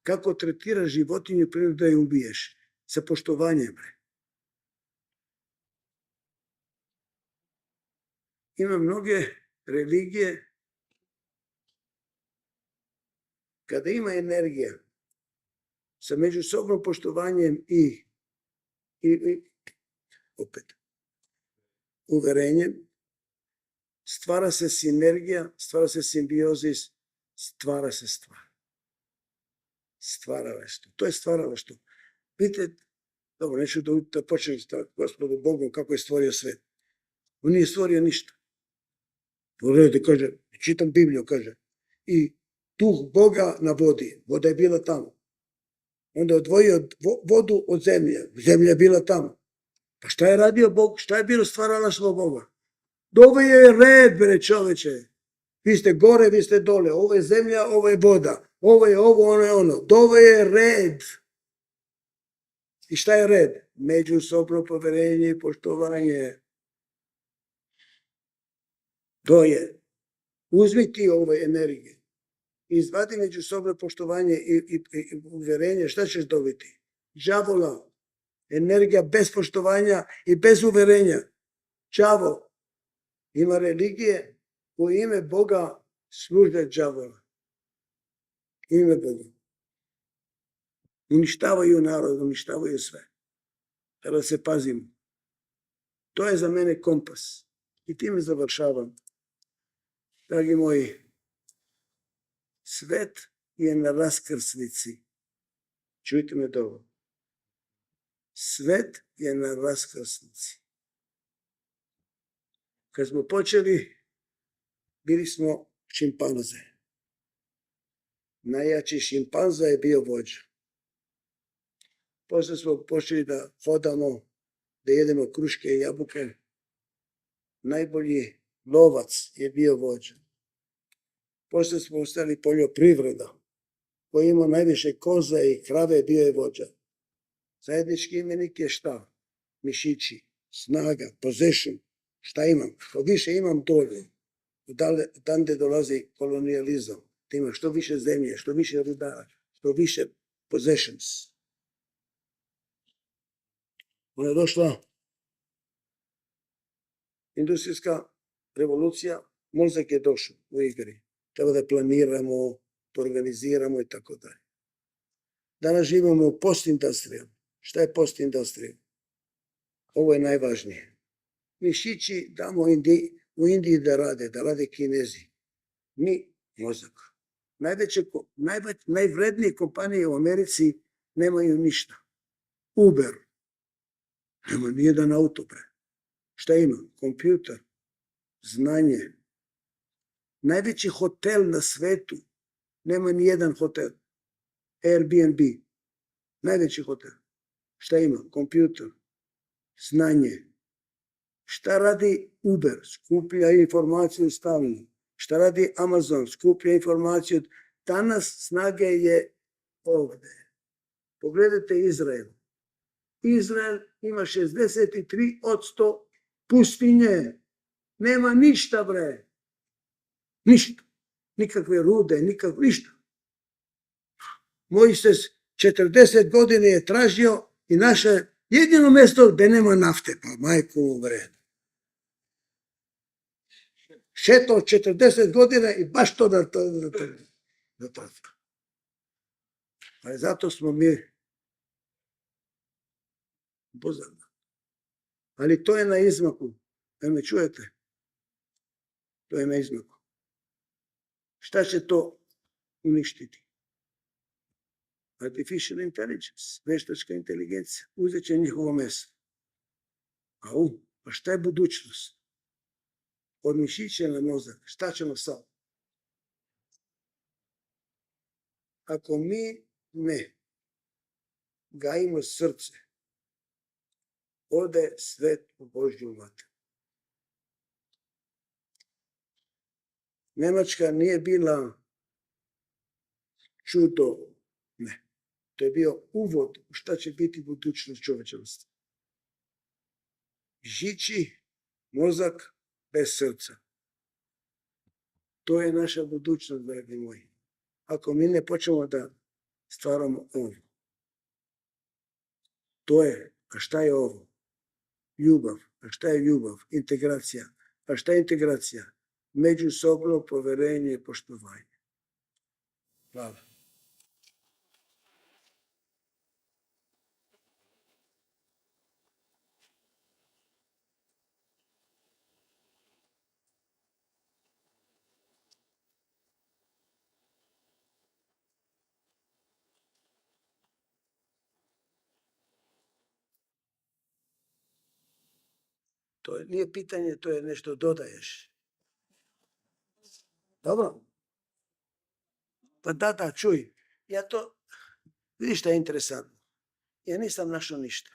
Kako tretiraš životinju prije da je ubiješ? Sa poštovanjem. Ima mnoge religije kada ima energija sa međusobnim poštovanjem i opet uverenjem, stvara se sinergija, stvara se simbiozis, stvara se stvar. Stvaralaštvo. To je stvaralaštvo. Vidite, dobro, neću da počnem sa Gospodom Bogom kako je stvorio svet. On nije stvorio ništa. Pogledajte, kaže, čitam Bibliju, kaže, i duh Boga na vodi. Voda je bila tamo. Onda je odvojio vodu od zemlje. Zemlja je bila tamo. Pa šta je radio Bog? Šta je bilo stvaralaštvo Boga? Ovo je red, bre čoveče. Vi ste gore, vi ste dole. Ovo je zemlja, ovo je voda. Ovo je ovo, ono je ono. Ovo je red. I šta je red? Međusobno poverenje i poštovanje. To je. Uzmi ti ove energije. Izvadi međusobno poštovanje i uverenje. Šta ćeš dobiti? Đavola. Energija bez poštovanja i bez uverenja. Đavo. Ima religije u ime Boga služe đavola. Ime Boga. Uništavaju narod, uništavaju sve. Kada se pazimo. To je za mene kompas. I time završavam. Dragi moji, svet je na raskrsnici. Čujte me dobro. Svet je na raskrsnici. Kad smo počeli, bili smo šimpanze. Najjači šimpanza je bio vođa. Posle smo počeli da hodamo, da jedemo kruške i jabuke. Najbolji lovac je bio vođa. Posle smo ostali poljoprivreda. Ko imao najviše koza i krave, bio je vođa. Zajednički imenik je šta? Mišići, snaga, possession. Šta imam? Što više imam dolje. Odande dolazi kolonijalizam. Da ima što više zemlje, što više rudara, što više possessions. Ona je došla industrijska revolucija, mozak je došao u igri. Treba da planiramo, da organiziramo i tako dalje. Danas živimo u postindustriju. Šta je postindustrija? Ovo je najvažnije. Mišići damo u Indiji da rade Kinezi. Mi mozak. Najvrednije kompanije u Americi nemaju ništa. Uber. Nema nijedan auto, bre. Šta ima? Kompjuter. Znanje. Najveći hotel na svetu. Nema nijedan hotel. Airbnb. Najveći hotel. Šta ima? Kompjuter. Znanje. Šta radi Uber? Skuplja informaciju stalno. Šta radi Amazon? Skuplja informaciju. Danas snage je ovde. Pogledajte Izrael. Izrael ima 63% pustinje. Nema ništa, bre. Ništa. Nikakve rude, ništa. Mojses 40 godine je tražio i naše Jedino mjesto gdje nema nafte, pa majku mu bre. Šetao 40 godina i baš to da trafika. Ali zato smo mi pozadni. Ali to je na izmaku. Da me čujete? To je na izmaku. Šta će to uništiti? Artificial intelligence, veštačka inteligencija, uzet će njihovo meso. Pa šta je budućnost? Od mišića na mozak, šta ćemo sad? Ako mi ne gajimo srce, ode svet u Božju vatru. Nemačka nije bila čudo, ne. To je bio uvod u šta će biti budućnost čovječanstva. Žiči, mozak bez srca. To je naša budućnost, dragi moji. Ako mi ne počnemo da stvaramo ovo. To je, a šta je ovo? Ljubav. A šta je ljubav? Integracija. A šta je integracija? Međusobno poverenje i poštovanje. Hvala. To nije pitanje, to je nešto dodaješ. Dobro? Pa da, čuj. Ja to, vidiš šta je interesantno. Ja nisam našao ništa.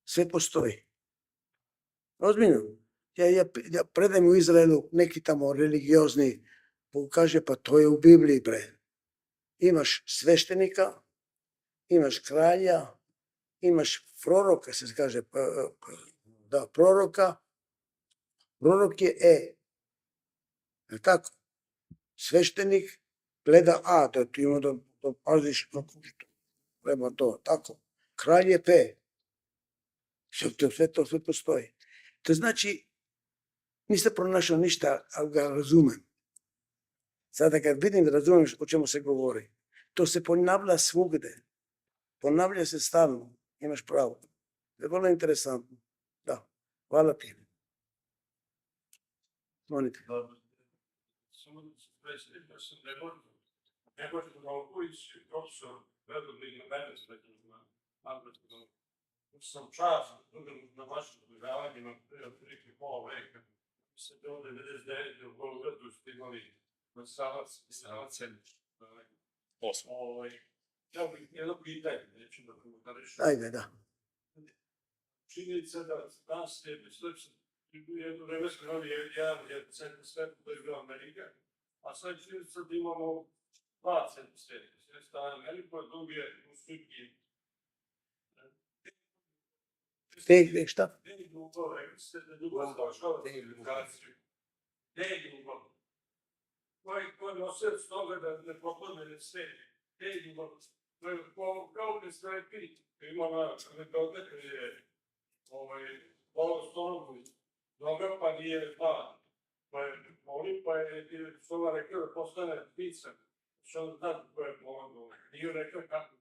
Sve postoji. Ozbiljno. Ja predajem u Izraelu neki tamo religiozni, kaže pa to je u Bibliji, bre. Imaš sveštenika, imaš kralja, imaš proroka, se kaže, da, proroka. Prorok je je tako? Sveštenik gleda A, da ti ima da paziš prema to, tako. Kralj je P. Sve postoji. To znači, nisam pronašao ništa, ali ga razumem. Sada kad vidim da razumem o čemu se govori, to se ponavlja svugde. Ponavlja se stalno. Imaš pravo. To je vrlo interesantno. Da. Hvala ti. Monite. Samo da se predstavim da sam Nebojko Novković, profesor Vedobrine Benec, sam čast na vašem održavanjima prije otprilike pola veka. Se do 99. u Beogradu ste imali na Savac sedmično. Ja bih jedno pitanje, neću da komentarišem. Ajde, da. Činjenica da danas ste jedno vreme smo imali jedan centar sveta, to je bila Amerika, a sad činjenica da imamo dva centra sveta. S jedne strane Amerika, a drugi je u Srbiji. Šta? Ne je ljubav, rekli ste da ljubav završava komunikaciju. Ne je ljubav. Ko je nosilac toga da ne propadne svet? Ne je ljubav. Kao kad ste rekli, ima na anegdote kad je Polo Stonović doga pa nije pala. Pa je Sova rekao da postane ptica. Što on zna koja je pomagala. Nije rekao kako.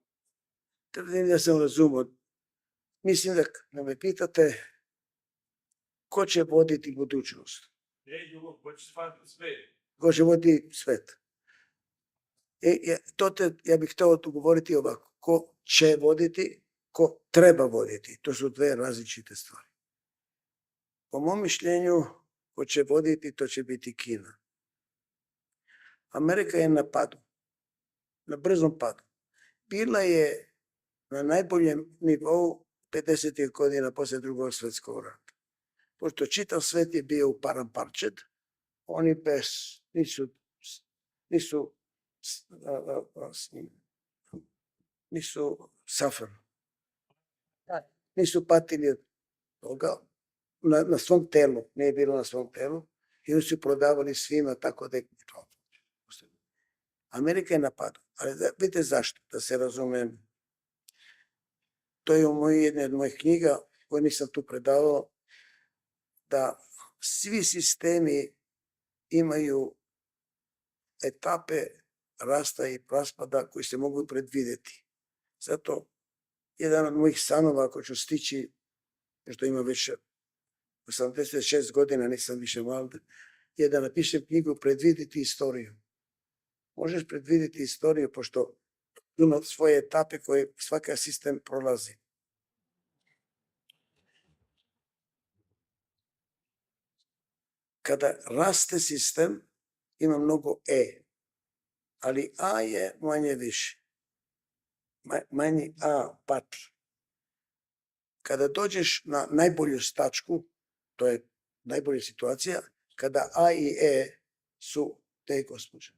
Tvrdim da sam razumio. Mislim da me pitate ko će voditi budućnost. Ne ljubav, ko će shvatiti svet. Ko će voditi svet. Ja bih htio govoriti ovako. Ko će voditi, ko treba voditi. To su dve različite stvari. Po mom mišljenju, ko će voditi, to će biti Kina. Amerika je na padu. Na brzom padu. Bila je na najboljem nivou 50. godina poslije drugog svjetskog rata. Pošto čitav svet je bio u paramparčet, oni nisu suffer. Nisu patili od toga na svom telu, nije bilo na svom telu, i oni su prodavali svima tako da je to. Amerika je na padu. Ali vidite zašto, da se razumem. to je u jednoj od mojih knjiga koje nisam tu predavao, da svi sistemi imaju etape rasta i raspada koji se mogu predvidjeti. Zato jedan od mojih sanova, ako ću stići, što ima već 86 godina, nisam više mlad, je da napišem knjigu Predvidjeti istoriju. Možeš predvidjeti istoriju, pošto ima svoje etape koje svaki sistem prolazi. Kada raste sistem, ima mnogo ali A je manje više. Manji A pati. Kada dođeš na najbolju tačku, to je najbolja situacija, kada A i E su te gospođe.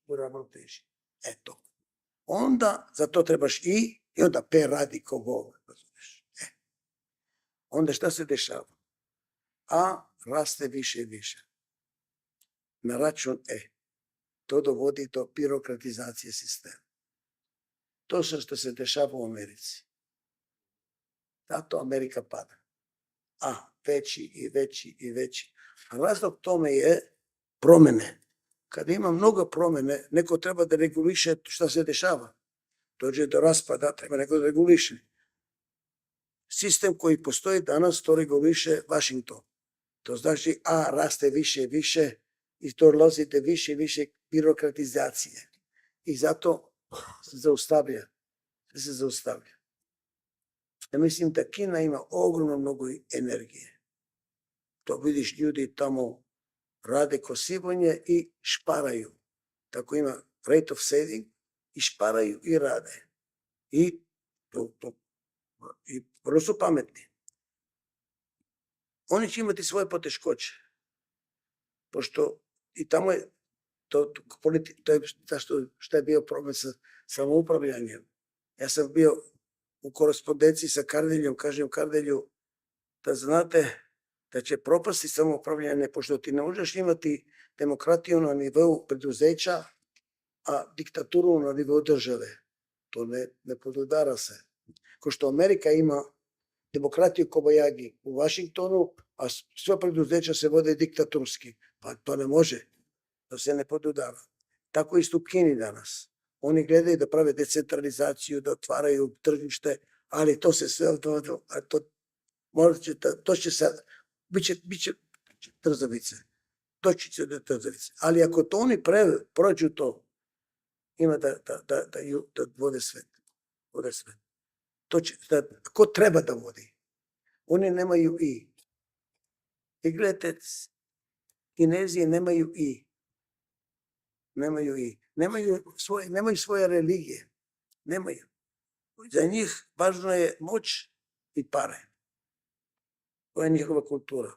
U ravnoteži. Eto. Onda za to trebaš i onda P radi ko Bog. Onda šta se dešava? A raste više i više. Na račun E. To dovodi do birokratizacije sistema. To što se dešava u Americi. Zato Amerika pada. A veći i veći i veći. A razlog tome je promjene. Kada ima mnogo promjene, neko treba da reguliše šta se dešava. Dođe do raspada, treba neko da reguliše. Sistem koji postoji danas, to reguliše Washington. To znači A raste više i više i to dolazi do više i više birokratizacije. I zato se zaustavlja. Ja mislim da Kina ima ogromno mnogo energije. To vidiš, ljudi tamo rade kosivanje i šparaju. Tako ima rate of saving i šparaju i rade. I vrlo su pametni. Oni će imati svoje poteškoće. Pošto i tamo je to je što je bio problem sa samoupravljanjem. Ja sam bio u korespondenciji sa Kardeljom, kažem Kardelju, da znate da će propasti samoupravljanje, pošto ti ne možeš imati demokratiju na nivou preduzeća, a diktaturu na nivou države. To ne podudara se. Ko što Amerika ima demokratiju kobajagi u Washingtonu, a sve preduzeća se vode diktaturski. Pa to ne može. To se ne podudara. Tako isto u Kini danas. Oni gledaju da prave decentralizaciju, da otvaraju tržište, ali to se sve odvodilo, a to će sad, bit će trzavice. Doći će do trzavice. Ali ako to oni prođu to, ima da vode svet. Ko treba da vodi? Oni nemaju i. I gledajte, Kinezije nemaju i. Nemaju svoje religije. Nemaju. Za njih važno je moć i pare. To je njihova kultura.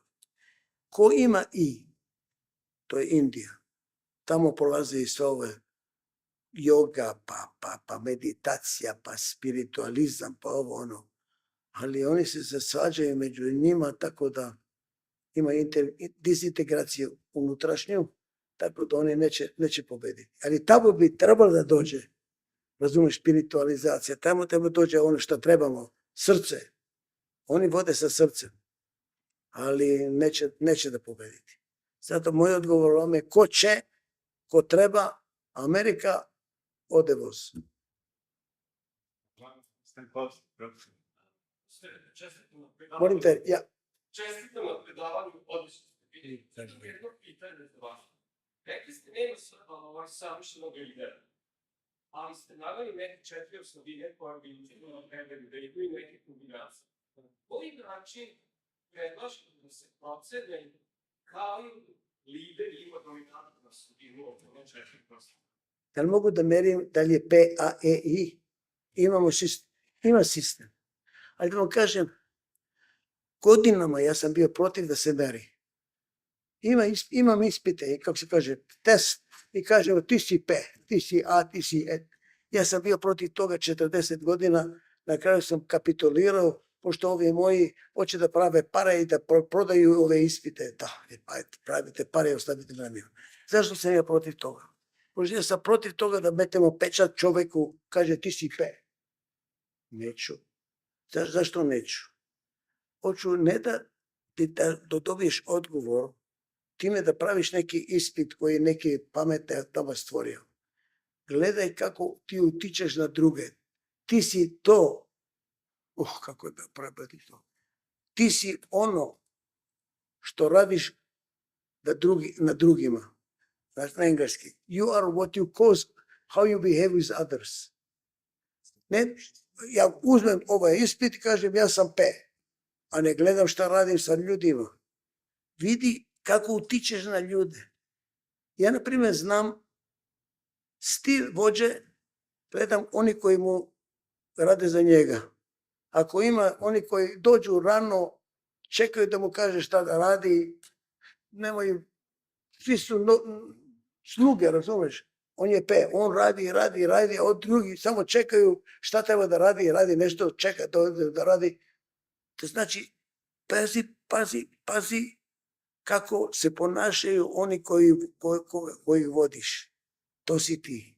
Ko ima i? To je Indija. Tamo polaze i sve ove yoga, pa meditacija, pa spiritualizam, pa ovo ono. Ali oni se svađaju među njima tako da ima disintegraciju unutrašnju, tako da oni neće pobediti. Ali tamo bi trebalo da dođe, razumiješ, spiritualizacija. Tamo treba dođe ono što trebamo, srce. Oni vode sa srcem, ali neće da pobediti. Zato moj odgovor vam je ko će, ko treba, Amerika ode voz. Molim te, ja. Čestitam na predavanju, odlično ste bili. Jedno pitanje za vas. Rekli ste, nema savršenog lidera, ali ste naveli neke 4 osobine koje bi učinilo trebali da imaju neke kombinacije. Koji način predlažete da se procene kao lider ima dominantnu osobinu od ove 4 osobine? Da li mogu da merim da li je P, A, E, I? Ima sistem. Ali da vam kažem, godinama ja sam bio protiv da se meri. Imam ispite i kako se kaže, test i kažemo ti si P, ti si A, ti si E. Ja sam bio protiv toga 40 godina, na kraju sam kapitulirao, pošto ovi moji hoće da prave pare i da prodaju ove ispite. Da, pravite pare i ostavite na njima. Zašto sam ja protiv toga? Pošto ja sam protiv toga da metemo pečat čoveku, kaže ti si P. Neću. Zašto neću? Hoću ne da ti da dobiješ odgovor time da praviš neki ispit koji je neki pametni tamo stvorio. Gledaj kako ti utičeš na druge. Ti si to, kako da prebati to. Ti si ono što radiš na drugima. Znači na engleski. You are what you cause, how you behave with others. Ne, ja uzmem ovaj ispit i kažem ja sam P, a ne gledam šta radim sa ljudima. Vidi kako utičeš na ljude. Ja, na primjer, znam stil vođe, gledam oni koji mu rade za njega. Ako ima oni koji dođu rano, čekaju da mu kaže šta da radi, nemoj, svi su sluge, razumeš? On je P, on radi, a od drugi samo čekaju šta treba da radi nešto, čeka da radi. To znači, pazi kako se ponašaju oni koji vodiš. To si ti.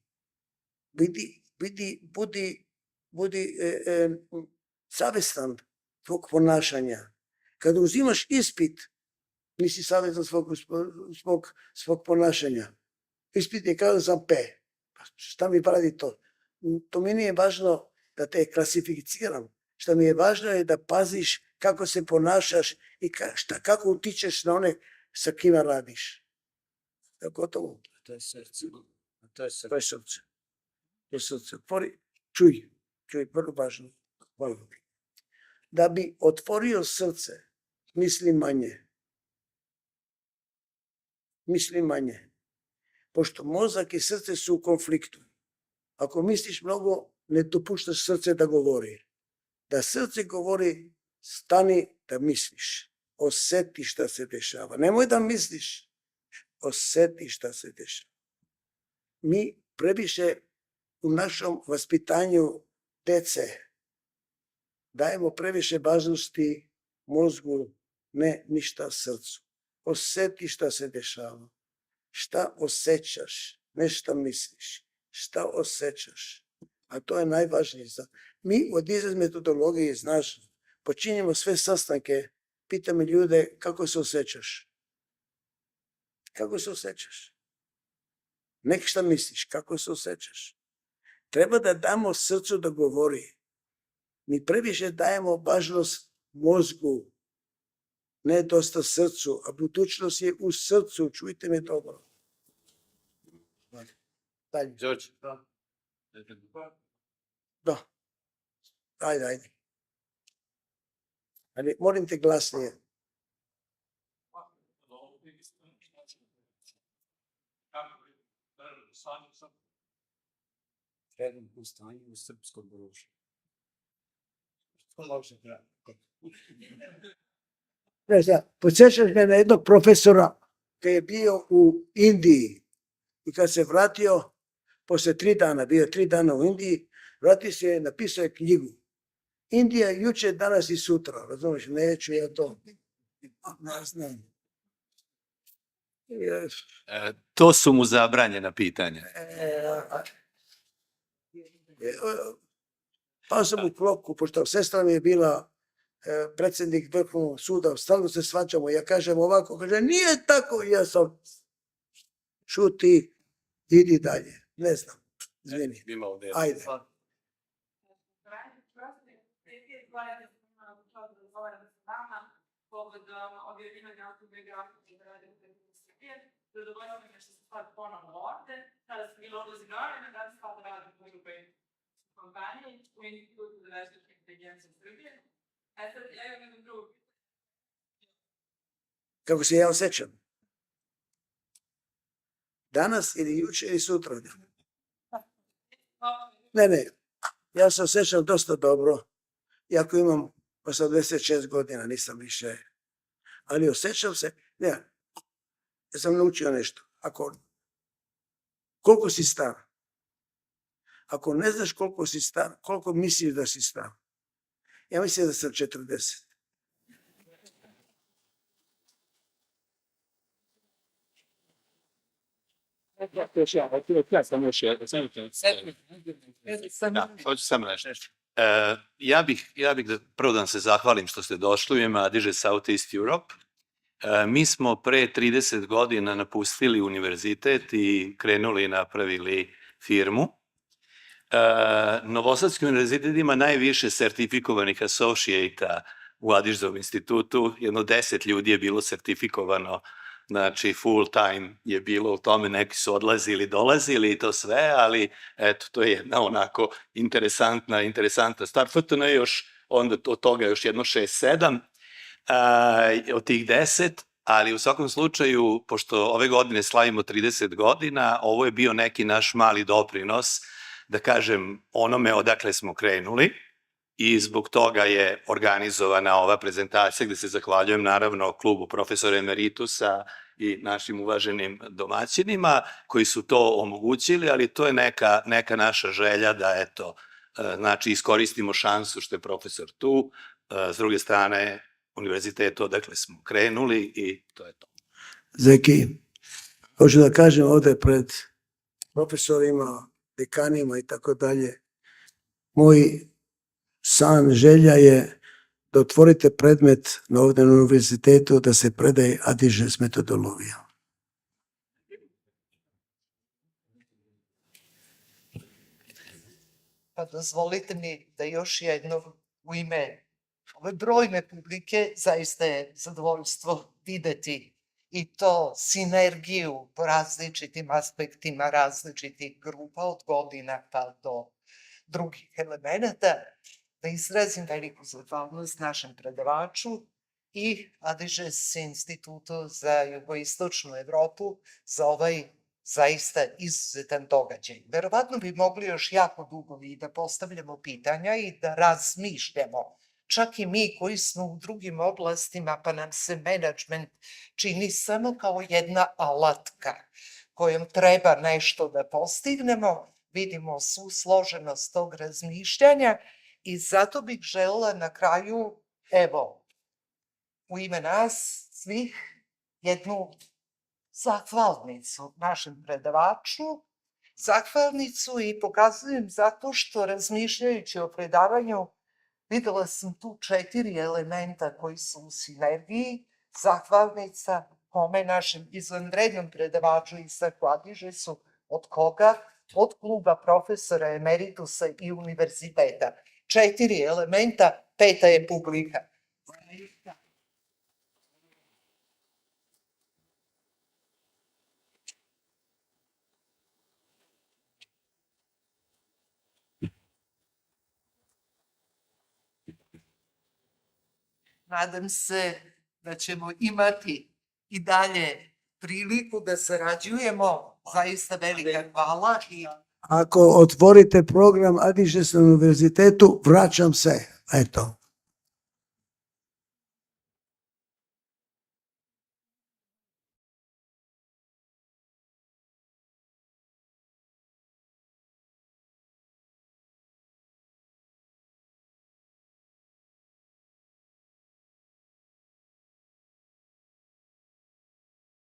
Budi savestan tvog ponašanja. Kada uzimaš ispit, nisi savestan svog ponašanja. Ispit je kao da sam P. Šta mi pravi to? To mi nije važno da te klasificiram. Šta mi je važno je da paziš kako se ponašaš i kako utičeš na one sa kima radiš. To je gotovo. To je srce. To je srce. Čuj, vrlo važno. Hvala. Da bi otvorio srce, misli manje. Pošto mozak i srce su u konfliktu. Ako misliš mnogo, ne dopuštaš srce da govori. Da srce govori, stani da misliš. Osjeti šta se dešava. Nemoj da misliš. Osjeti šta se dešava. Mi previše u našom vaspitanju dece dajemo previše važnosti mozgu, ne ništa srcu. Osjeti šta se dešava. Šta osjećaš, ne šta misliš. Šta osjećaš. A to je najvažnije. Mi od izraz metodologije, znaš, počinjemo sve sastanke, pitamo ljude kako se osjećaš. Kako se osjećaš? Nek šta misliš, kako se osjećaš. Treba da damo srcu da govori. Mi previše dajemo važnost mozgu, ne dosta srcu, a budućnost je u srcu, čujte me dobro. Dalje. Đorđe. Da. Ajde. Ali molim te glasnije. Trenutno stanje u srpskom društvu. Podsjećaš me na jednog profesora koji je bio u Indiji i kad se vratio, posle 3 dana, bio 3 dana u Indiji, vratio se, napisao je knjigu. Indija juče, danas i sutra, razumiješ, neću ja to. Ne znam. To su mu zabranjena pitanja. Pa sam u klopku, pošto sestra mi je bila predsjednik Vrhovnog suda, stalno se svađamo, ja kažem ovako, kaže, nije tako, ja sam, šuti, idi dalje, ne znam, izvini, ajde. Povodom objavljivanja autobiografije za Radio Televizije Srbije, zadovoljno mi je što sam sad ponovno ovde, tada sam bila odlazi Gorana, da sam sada radim u grupi kompaniji, u Institutu za veštačke inteligencije Srbije. Sad, ja imam jednu drugu. Kako se ja osjećam? Danas ili juče ili sutra? Ne, ja se osjećam dosta dobro, iako imam 86 godina, nisam više, ali osjećam se, ja sam naučio nešto, koliko si star, ako ne znaš koliko si star, koliko misliš da si star, ja mislim da sam 40. Hoću samo nešto. Ja bih prvo da vam se zahvalim što ste došli u ime Adige Southeast Europe. Mi smo pre 30 godina napustili univerzitet i krenuli i napravili firmu. Novosadski univerzitet ima najviše sertifikovanih associate-a u Adiževom institutu. Jedno 10 ljudi je bilo sertifikovano, znači full time je bilo u tome, neki su odlazili, dolazili i to sve, ali eto, to je jedna onako interesantna stvar. FTN je još, onda od toga još jedno 6-7 od tih 10, ali u svakom slučaju, pošto ove godine slavimo 30 godina, ovo je bio neki naš mali doprinos, da kažem, onome odakle smo krenuli, i zbog toga je organizovana ova prezentacija gde se zahvaljujem naravno klubu profesora emeritusa i našim uvaženim domaćinima koji su to omogućili, ali to je neka naša želja da eto, znači iskoristimo šansu što je profesor tu, s druge strane univerzitetu odakle smo krenuli i to je to. Zeki, hoću da kažem ovde pred profesorima, dekanima i tako dalje, moj san, želja je da otvorite predmet ovde na univerzitetu da se predaje Adižes metodologija. Pa dozvolite mi da još jednom u ime ove brojne publike zaista je zadovoljstvo videti i to sinergiju po različitim aspektima različitih grupa od godina pa do drugih elemenata, da izrazim veliku zahvalnost našem predavaču i Adižes institutu za jugoistočnu Evropu za ovaj zaista izuzetan događaj. Verovatno bi mogli još jako dugo i da postavljamo pitanja i da razmišljamo. Čak i mi koji smo u drugim oblastima, pa nam se menadžment čini samo kao jedna alatka kojom treba nešto da postignemo, vidimo svu složenost tog razmišljanja i zato bih želela na kraju, evo, u ime nas svih, jednu zahvalnicu našem predavaču, zahvalnicu i pokazujem zato što razmišljajući o predavanju videla sam tu 4 elementa koji su u sinergiji, zahvalnica kome našem izvanrednom predavaču Isaku Adižesu, od koga? Od kluba profesora emeritusa i univerziteta. 4 elementa, 5. je publika. Nadam se da ćemo imati i dalje priliku da sarađujemo. Zaista velika hvala. Ako otvorite program Adižes na univerzitetu, vraćam se. Eto.